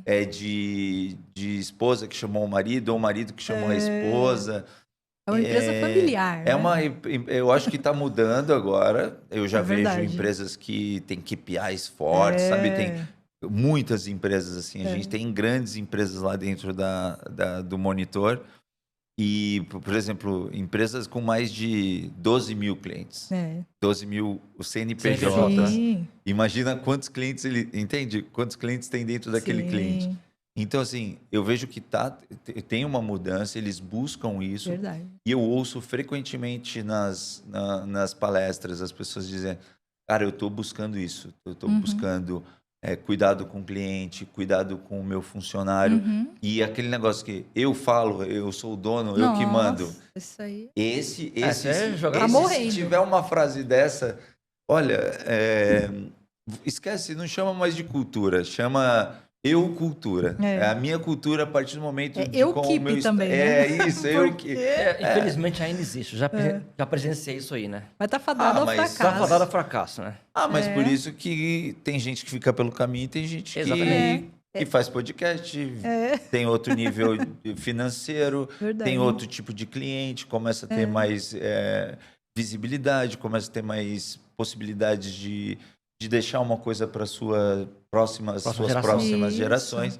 é de esposa que chamou o marido, ou o marido que chamou a esposa. É uma empresa familiar. Eu acho que está mudando agora. Eu já vejo empresas que têm KPIs fortes, sabe? Tem muitas empresas assim. A gente tem grandes empresas lá dentro do Monitor. E, por exemplo, empresas com mais de 12 mil clientes. 12 mil CNPJs. Sim. Imagina quantos clientes entende? Quantos clientes tem dentro daquele cliente. Então, assim, eu vejo que tem uma mudança, eles buscam isso. Verdade. E eu ouço frequentemente nas palestras as pessoas dizendo, cara, eu estou buscando isso. Eu estou buscando cuidado com o cliente, cuidado com o meu funcionário. E aquele negócio que eu falo, eu sou o dono, eu que mando. Isso aí. Se tiver uma frase dessa, olha, esquece, não chama mais de cultura, chama cultura. É a minha cultura a partir do momento de com o meu também, né? É isso, infelizmente ainda existe. Já presenciei isso aí, né? Mas tá fadado ao fracasso. Tá fadado ao fracasso, né? Mas por isso que tem gente que fica pelo caminho e tem gente que faz podcast, tem outro nível financeiro, tem outro tipo de cliente, começa a ter mais visibilidade, começa a ter mais possibilidades de deixar uma coisa para suas próximas gerações.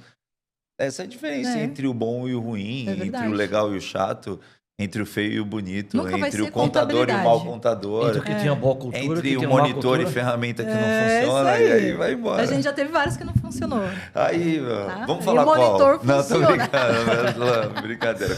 Essa é a diferença entre o bom e o ruim, entre o legal e o chato, entre o feio e o bonito, entre o contador e o mau contador, entre o que tem uma boa cultura, entre o monitor e ferramenta que não funciona, e aí vai embora. A gente já teve vários que não funcionou. Aí, vamos falar qual? O monitor funciona. Não, tô brincando, brincadeira.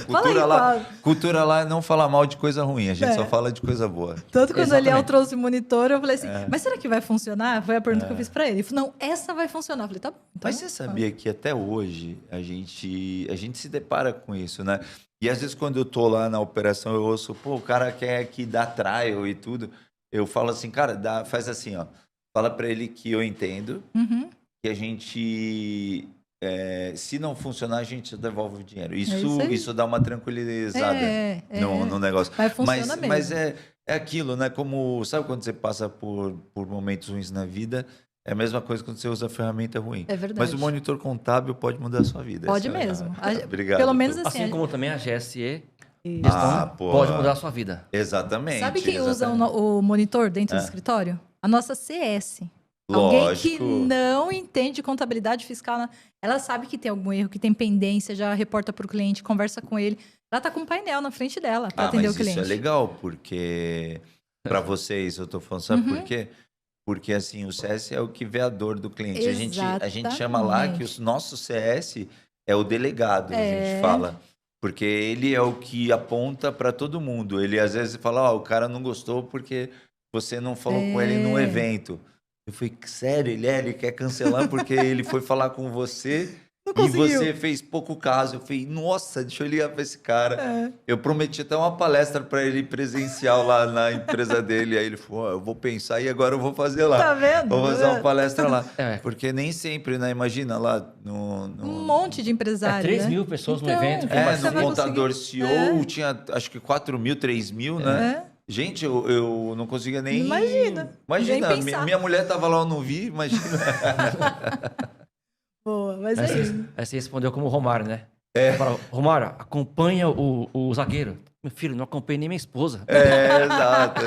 Cultura lá é não falar mal de coisa ruim, a gente só fala de coisa boa. Tanto quando o Eliel trouxe o monitor, eu falei assim, mas será que vai funcionar? Foi a pergunta que eu fiz pra ele. Ele falou, não, essa vai funcionar. Eu falei, tá bom. Então, mas você sabia que até hoje a gente se depara com isso, né? E às vezes quando eu tô lá na operação, eu ouço, o cara quer que dá trial e tudo. Eu falo assim, cara, faz assim, ó. Fala pra ele que eu entendo, que a gente se não funcionar, a gente devolve o dinheiro. isso aí. Isso dá uma tranquilizada no negócio. Mas funciona mesmo. Mas é aquilo, né? Como, sabe quando você passa por momentos ruins na vida? É a mesma coisa quando você usa a ferramenta ruim. É verdade. Mas o monitor contábil pode mudar a sua vida. Pode Essa mesmo. Obrigado. Pelo menos doutor. assim. Assim como também a GSE Isso. pode mudar a sua vida. Exatamente. Sabe quem usa exatamente. o monitor dentro do escritório? A nossa CS. Alguém que Lógico. não entende contabilidade fiscal, ela sabe que tem algum erro, que tem pendência, já reporta para o cliente, conversa com ele. Ela tá com um painel na frente dela para atender o mas cliente. isso é legal, porque para vocês, eu tô falando, sabe por quê? Porque assim, o CS é o que vê a dor do cliente. A gente chama lá que o nosso CS é o delegado, a gente fala. Porque ele é o que aponta para todo mundo. Ele às vezes fala, o cara não gostou porque você não falou com ele no evento. Eu falei, sério, ele quer cancelar porque ele foi falar com você e você fez pouco caso. Eu falei, nossa, deixa eu ligar para esse cara. Eu prometi até uma palestra para ele presencial lá na empresa dele. Aí ele falou, eu vou pensar e agora eu vou fazer lá. Tá vendo? Vou fazer uma palestra lá. É. Porque nem sempre, né? Imagina lá no... Um monte de empresários, 3 mil pessoas no evento. você no vai contador conseguir. CEO tinha acho que 4 mil, 3 mil, né? Gente, eu não conseguia nem... Imagina, minha mulher tava lá, eu não vi, imagina. Boa, mas é isso. Aí você respondeu como o Romário, né? Fala, Romário, acompanha o zagueiro. Meu filho, não acompanha nem minha esposa. Exato.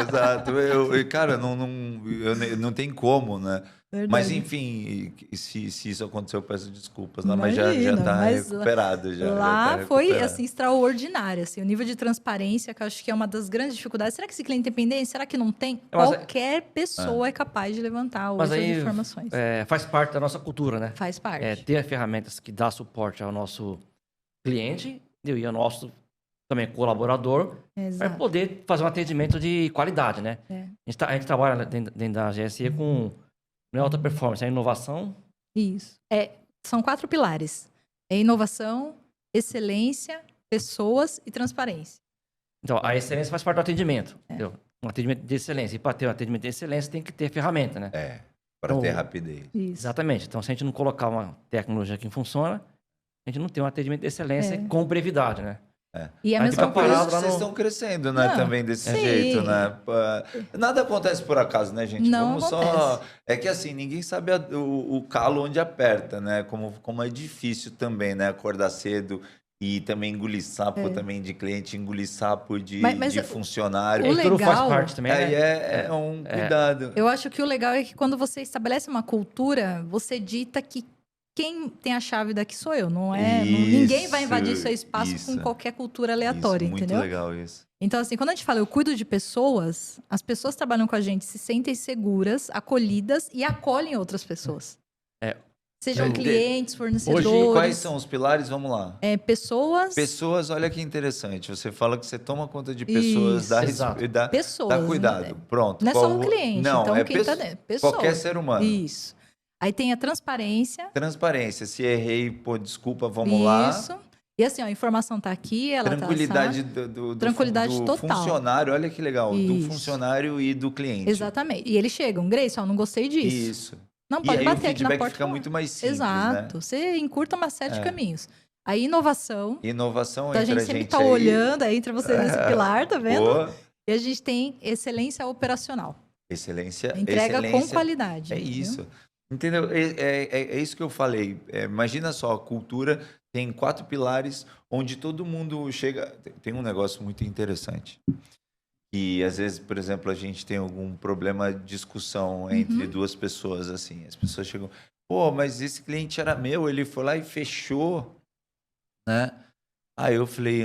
Cara, não tem como, né? Verdade. Mas enfim, se isso aconteceu, eu peço desculpas, né? Mas já tá recuperado. Lá foi assim, extraordinário. Assim, o nível de transparência, que eu acho que é uma das grandes dificuldades. Será que esse cliente tem pendência? Será que não tem? Qualquer pessoa é capaz de levantar hoje as informações. Faz parte da nossa cultura, né? Faz parte. Ter ferramentas que dá suporte ao nosso cliente e ao nosso também colaborador, para poder fazer um atendimento de qualidade, né? A gente trabalha dentro da GSE com alta performance, a inovação. Isso. São 4 pilares. Inovação, excelência, pessoas e transparência. Então, a excelência faz parte do atendimento. Um atendimento de excelência. E para ter um atendimento de excelência, tem que ter ferramenta, né? Para ter rapidez. Isso. Exatamente. Então, se a gente não colocar uma tecnologia que funciona, a gente não tem um atendimento de excelência com brevidade, né? E a mesma coisa. Vocês estão crescendo, né? Também desse jeito, né? Nada acontece por acaso, né, gente? Não acontece. É que assim, ninguém sabe o calo onde aperta, né? Como é difícil também, né? Acordar cedo e também engolir sapo também de cliente, engolir sapo de funcionário. O legal, tudo faz parte também, né? É um cuidado. Eu acho que o legal é que quando você estabelece uma cultura, você dita que quem tem a chave daqui sou eu, não é? Ninguém vai invadir seu espaço com qualquer cultura aleatória, entendeu? Muito legal isso. Então, assim, quando a gente fala eu cuido de pessoas, as pessoas que trabalham com a gente se sentem seguras, acolhidas e acolhem outras pessoas. Sejam clientes, fornecedores. Hoje, quais são os pilares? Vamos lá. Pessoas. Pessoas, olha que interessante. Você fala que você toma conta de pessoas, dá cuidado. Né? Pronto. Não é só um cliente, não, então quem está dentro. Pessoas. Qualquer ser humano. Isso. Aí tem a transparência. Transparência. Se errei, desculpa, vamos lá. Isso. E assim, a informação está aqui, ela tranquilidade tranquilidade do total. Funcionário, olha que legal. Isso. Do funcionário e do cliente. Exatamente. E eles chegam, Grace, não gostei disso. Isso. Não pode bater aqui na porta. Fica muito mais simples, Exato. né? Você encurta uma série de caminhos. A inovação. Inovação então, entre a gente sempre está olhando aí entre você nesse pilar, tá vendo? Boa. E a gente tem excelência operacional. Excelência. Entrega com qualidade. É isso. Entendeu? É isso que eu falei. Imagina só, a cultura tem 4 pilares onde todo mundo chega... Tem um negócio muito interessante. E às vezes, por exemplo, a gente tem algum problema de discussão entre duas pessoas, assim. As pessoas chegam, pô, mas esse cliente era meu, ele foi lá e fechou, né? Aí eu falei,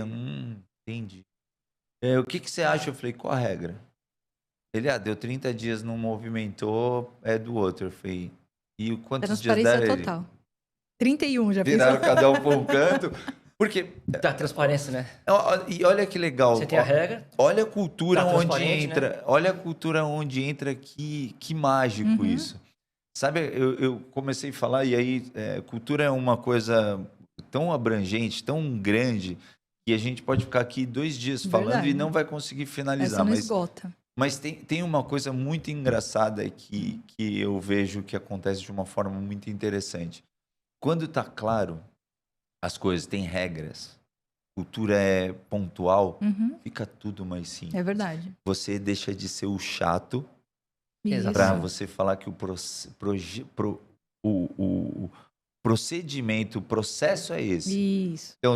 entendi. O que você acha? Eu falei, qual a regra? Ele, deu 30 dias, não movimentou, é do outro. Eu falei, e quantos dias deram ele? Total. 31, já viraram cada um para um canto. Porque... Dá transparência, né? E olha que legal. Você tem a regra. Olha a cultura onde entra. Né? Olha a cultura onde entra. Que mágico isso. Sabe, eu comecei a falar, e aí, cultura é uma coisa tão abrangente, tão grande, que a gente pode ficar aqui 2 dias falando e não vai conseguir finalizar. Essa não esgota. Mas tem uma coisa muito engraçada que eu vejo que acontece de uma forma muito interessante. quando tá claro, as coisas têm regras, cultura é pontual, Uhum. fica tudo mais simples. É verdade. Você deixa de ser o chato Isso. para você falar que o procedimento, o processo é esse. Isso. Então,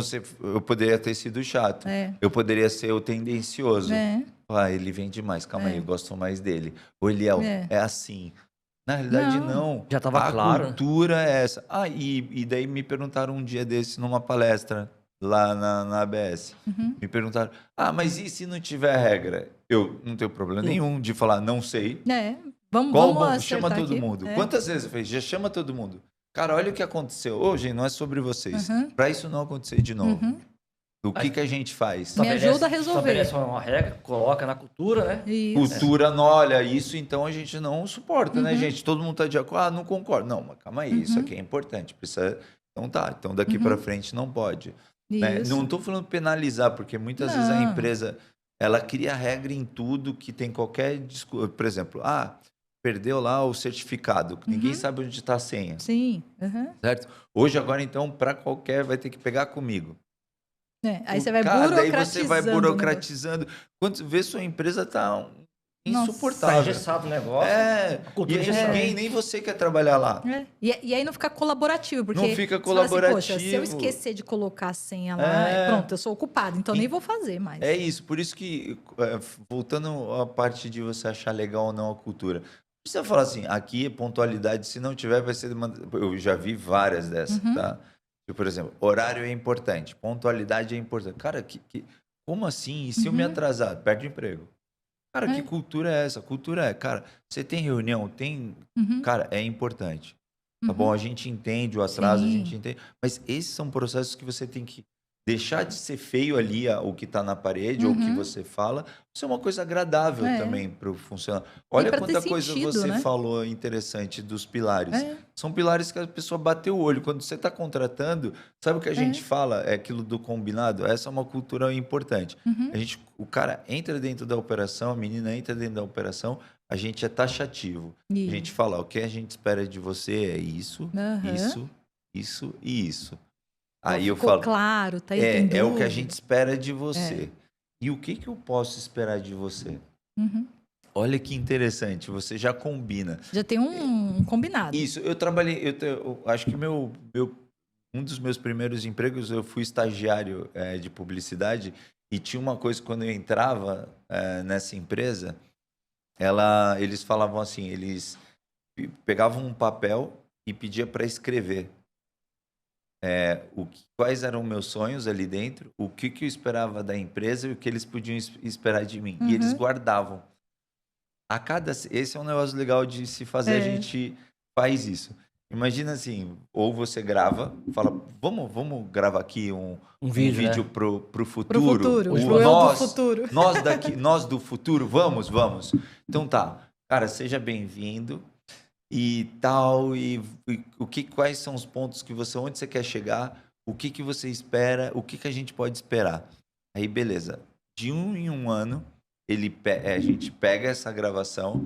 eu poderia ter sido chato. É. Eu poderia ser o tendencioso. É. Ah, ele vende mais, calma É. aí, eu gosto mais dele. Ou ele é assim. Na realidade, não. Já tava claro. A cultura é essa. Ah, e daí me perguntaram um dia desse, numa palestra lá na ABS. Uhum. Me perguntaram, mas e se não tiver regra? Eu não tenho problema nenhum de falar, não sei. É. Vamos Chama acertar todo aqui. mundo. É. Quantas vezes eu falei, já chama todo mundo. Cara, olha o que aconteceu. Hoje não é sobre vocês. Uhum. Para isso não acontecer de novo. Uhum. O que a gente faz? Me ajuda a resolver. Estabelece uma regra, coloca na cultura, né? Isso. Cultura, não, olha, isso então a gente não suporta, né, Uhum. gente? Todo mundo tá de acordo, não concordo. Não, mas calma aí, isso aqui é importante. Precisa. Então tá, então daqui para frente não pode. Né? Isso. Não estou falando penalizar, porque muitas vezes a Não. empresa ela cria regra em tudo que tem qualquer. Por exemplo, perdeu lá o certificado, ninguém sabe onde está a senha. Sim. Uhum. Certo? Hoje, agora, então, para qualquer, vai ter que pegar comigo. É. Aí você vai Daí burocratizando. você vai burocratizando. Quando vê sua empresa tá insuportável. Tá engessado o negócio. A cultura e aí nem você quer trabalhar lá. É. E aí não fica colaborativo, porque Não fica você fala assim, colaborativo. poxa, se eu esquecer de colocar a senha lá, pronto, eu sou ocupado, então nem vou fazer mais. É isso, por isso que, voltando à parte de você achar legal ou não a cultura, precisa falar assim, aqui é pontualidade, se não tiver vai ser eu já vi várias dessas, tá? Por exemplo, horário é importante, pontualidade é importante. Cara, como assim? E se eu me atrasar? Perde o emprego. Cara, que cultura é essa? Cultura é, cara, você tem reunião, tem... Cara, é importante. Tá bom? A gente entende o atraso, a gente entende. Mas esses são processos que você tem que deixar de ser feio ali o que está na parede ou o que você fala. Isso é uma coisa agradável também para o funcionário. Olha quanta coisa você falou interessante dos pilares. São pilares que a pessoa bateu o olho. Quando você está contratando, sabe o que a gente fala? É aquilo do combinado. Essa é uma cultura importante. O cara entra dentro da operação, a menina entra dentro da operação, a gente é taxativo. A gente fala, o que a gente espera de você é isso, isso e isso. Aí eu falo, claro, tá entendendo? É o que a gente espera de você. E o que eu posso esperar de você? Olha que interessante, você já combina. Já tem um combinado. Isso, eu trabalhei, eu acho que um dos meus primeiros empregos, eu fui estagiário de publicidade e tinha uma coisa, quando eu entrava nessa empresa, eles falavam assim, eles pegavam um papel e pediam para escrever. Quais eram meus sonhos ali dentro, o que eu esperava da empresa e o que eles podiam esperar de mim. E eles guardavam. Esse é um negócio legal de se fazer, a gente faz isso. Imagina assim, ou você grava, fala, vamos gravar aqui um vídeo né? pro futuro. Pro futuro, do futuro. Nós do futuro, vamos. Então tá, cara, seja bem-vindo. E tal, quais são os pontos onde você quer chegar, o que você espera, o que a gente pode esperar. Aí, beleza. De em um ano, a gente pega essa gravação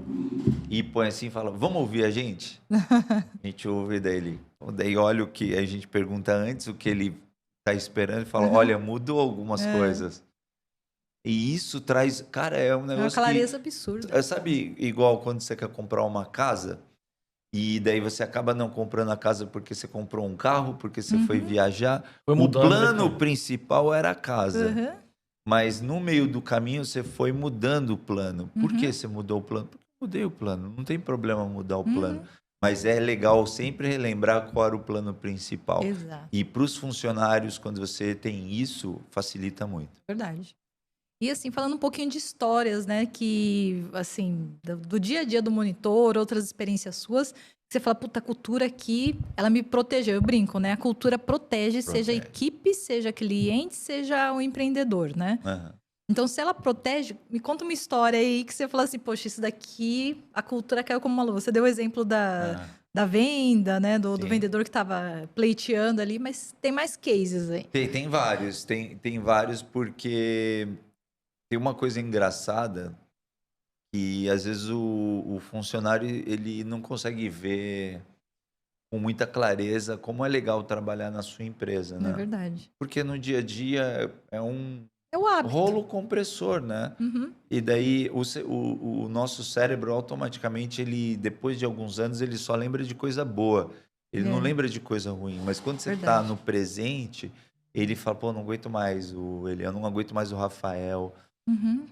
e põe assim e fala, vamos ouvir a gente? A gente ouve daí olha o que a gente pergunta antes, o que ele tá esperando e fala, olha, mudou algumas coisas. E isso traz, cara, é um negócio uma clareza absurda. Sabe, igual quando você quer comprar uma casa, e daí você acaba não comprando a casa porque você comprou um carro, porque você foi viajar. O plano principal era a casa. Mas no meio do caminho você foi mudando o plano. Por que você mudou o plano? Porque eu mudei o plano. Não tem problema mudar o plano. Mas é legal sempre relembrar qual era o plano principal. Exato. E para os funcionários, quando você tem isso, facilita muito. Verdade. E assim, falando um pouquinho de histórias, né, que, assim, do dia a dia do monitor, outras experiências suas, você fala, puta, a cultura aqui, ela me protegeu. Eu brinco, né? A cultura protege, seja a equipe, seja cliente, seja o empreendedor, né? Então, se ela protege, me conta uma história aí que você fala assim, poxa, isso daqui, a cultura caiu como uma luva. Você deu o exemplo da venda, né? Do vendedor que estava pleiteando ali, mas tem mais cases aí. Tem vários. Tem vários porque... Tem uma coisa engraçada que às vezes o funcionário ele não consegue ver com muita clareza como é legal trabalhar na sua empresa, É né? verdade. Porque no dia a dia é um É o hábito. rolo compressor, né? Uhum. E daí o nosso cérebro automaticamente, ele depois de alguns anos, ele só lembra de coisa boa. Ele não É. lembra de coisa ruim. Mas quando você está Verdade. no presente, ele fala, pô, não aguento mais o Eliano, não aguento mais o Rafael. Uhum.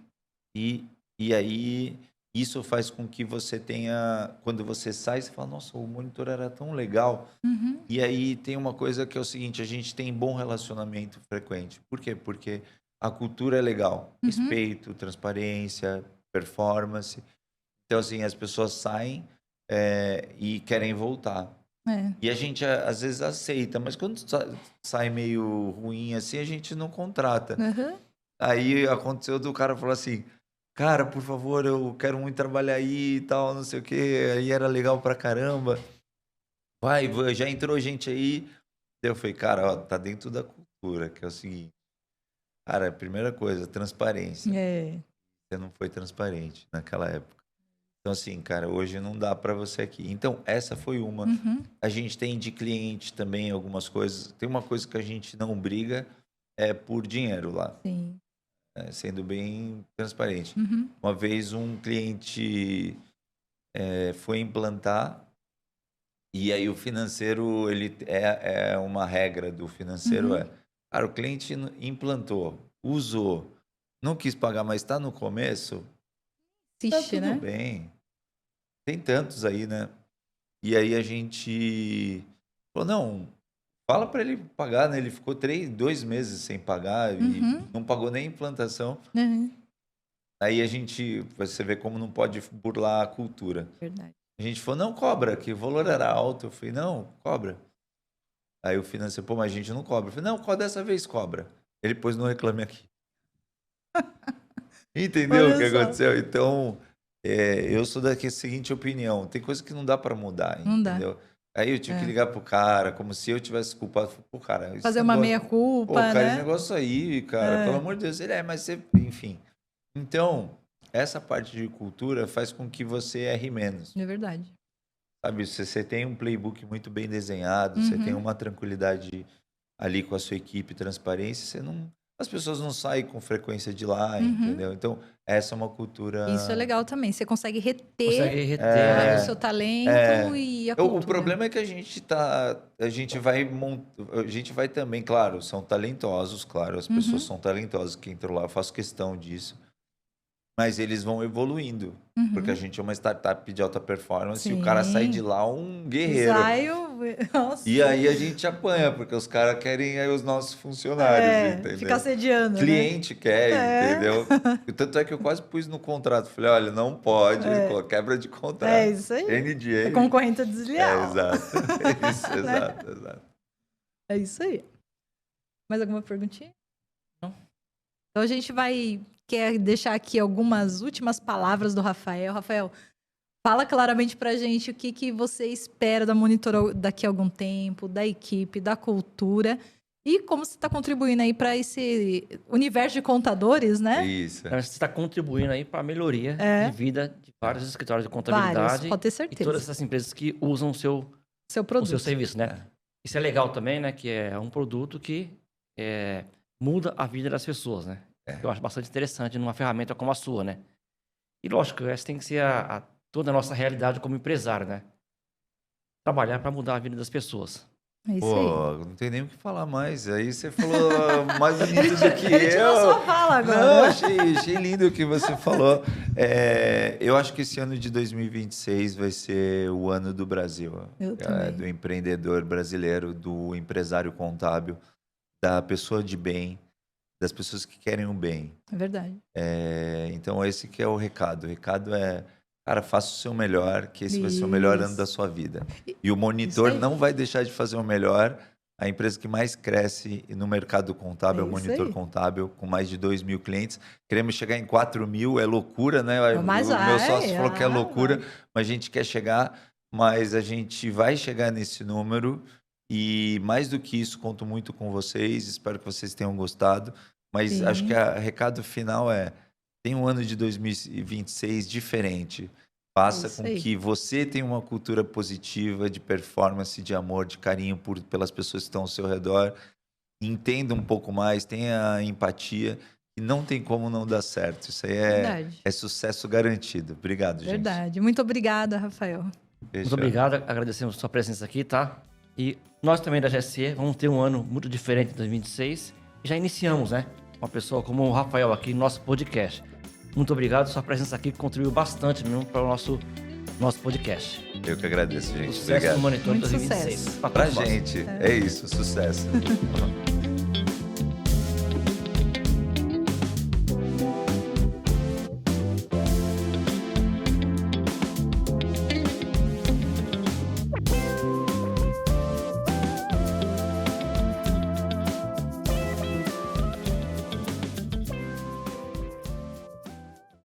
E aí isso faz com que você tenha, quando você sai, você fala, nossa, o monitor era tão legal. Uhum. E aí tem uma coisa que é o seguinte, a gente tem bom relacionamento frequente. Por quê? Porque a cultura é legal. Uhum. Respeito, transparência, performance. Então, assim, as pessoas saem e querem voltar. É. E a gente, às vezes, aceita. Mas quando sai meio ruim assim, a gente não contrata. Uhum. Aí aconteceu do cara falar assim, cara, por favor, eu quero muito trabalhar aí e tal, não sei o quê. Aí era legal pra caramba. Já entrou gente aí. Daí eu falei, cara, ó, tá dentro da cultura, que é o seguinte. Cara, a primeira coisa, transparência. É. Você não foi transparente naquela época. Então, assim, cara, hoje não dá pra você aqui. Então, essa foi uma. Uhum. A gente tem de cliente também algumas coisas. Tem uma coisa que a gente não briga, é por dinheiro lá, Sim. sendo bem transparente. Uhum. Uma vez um cliente foi implantar e aí o financeiro, ele é uma regra do financeiro, Uhum. cara, o cliente implantou, usou, não quis pagar, mas está no começo, tá Assiste, tudo né? bem. Tem tantos aí, né? E aí a gente falou, não, fala para ele pagar, né? Ele ficou 2 meses sem pagar e Uhum. não pagou nem implantação. Uhum. Aí você vê como não pode burlar a cultura. Verdade. A gente falou, não cobra, que o valor era alto. Eu falei, não, cobra. Aí o financeiro, pô, mas a gente não cobra. Eu falei, não, qual dessa vez cobra? Ele pôs no Reclame Aqui. Entendeu o Olha que só. aconteceu? Então, eu sou da seguinte opinião, tem coisa que não dá para mudar, Não dá. entendeu? Aí eu tive que É. ligar pro cara, como se eu tivesse culpado. Falei, pô, cara, esse Fazer uma negócio... Pô, meia-culpa, cara, esse né? negócio aí, cara, pelo É. amor de Deus. Ele mas você... Enfim. Então, essa parte de cultura faz com que você erre menos. É verdade. Sabe, se você tem um playbook muito bem desenhado, você tem Uhum. uma tranquilidade ali com a sua equipe, transparência, as pessoas não saem com frequência de lá, Uhum. entendeu? Então, essa é uma cultura... Isso é legal também. Você consegue reter Consegue reter, o né? seu talento É. e a O cultura. problema é que a gente vai também, claro, são talentosos, claro, as pessoas Uhum. são talentosas que entram lá, eu faço questão disso, mas eles vão evoluindo, porque a Uhum. gente é uma startup de alta performance e o Sim. cara sai de lá um guerreiro. Nossa. E aí a gente apanha, porque os caras querem aí os nossos funcionários, entendeu? Ficar sediando, né? Cliente quer, É. entendeu? Tanto é que eu quase pus no contrato. Falei, olha, não pode, quebra de contrato. É isso aí. NDA. É concorrente desleal. Exato. É isso, Né? exato. É isso aí. Mais alguma perguntinha? Não. Então a gente quer deixar aqui algumas últimas palavras do Rafael. Rafael, fala claramente pra gente o que você espera da Monitor daqui a algum tempo, da equipe, da cultura e como você está contribuindo aí para esse universo de contadores, né? Isso. Então, você está contribuindo aí para a melhoria de vida de vários escritórios de Vários, contabilidade pode ter e certeza. todas essas empresas que usam Seu o produto. seu serviço, né? Isso é legal também, né? Que é um produto que muda a vida das pessoas, né? Eu acho bastante interessante numa ferramenta como a sua, né? E lógico, essa tem que ser toda a nossa realidade como empresário, né? Trabalhar para mudar a vida das pessoas. É isso aí. Pô, não tem nem o que falar mais. Aí você falou mais bonito do que Ele tirou eu. sua fala agora. Não, achei lindo o que você falou. Eu acho que esse ano de 2026 vai ser o ano do Brasil. Eu também. Do empreendedor brasileiro, do empresário contábil, da pessoa de bem, das pessoas que querem o bem. É verdade. Então, esse que é o recado. O recado é, cara, faça o seu melhor, que esse vai ser o melhor ano da sua vida. E o monitor não vai deixar de fazer o melhor. A empresa que mais cresce no mercado contábil é o Monitor Contábil, com mais de 2.000 clientes. Queremos chegar em 4.000, é loucura, né? O meu sócio falou que é loucura, mas a gente quer chegar, mas a gente vai chegar nesse número. E mais do que isso, conto muito com vocês, espero que vocês tenham gostado. Mas acho que o recado final tem um ano de 2026 diferente. Faça Isso com aí. que você tenha uma cultura positiva de performance, de amor, de carinho pelas pessoas que estão ao seu redor. Entenda um pouco mais, tenha empatia. E não tem como não dar certo. Isso aí Verdade. é sucesso garantido. Obrigado, gente. Verdade. Muito obrigada, Rafael. Muito obrigado, agradecemos sua presença aqui, tá? E nós também da GSE vamos ter um ano muito diferente em 2026. E já iniciamos, né? Uma pessoa como o Rafael aqui no nosso podcast. Muito obrigado, sua presença aqui contribuiu bastante mesmo para o nosso podcast. Eu que agradeço, gente. Sucesso Obrigado. no Monitor Muito 2026. sucesso. Pra gente, é isso, sucesso.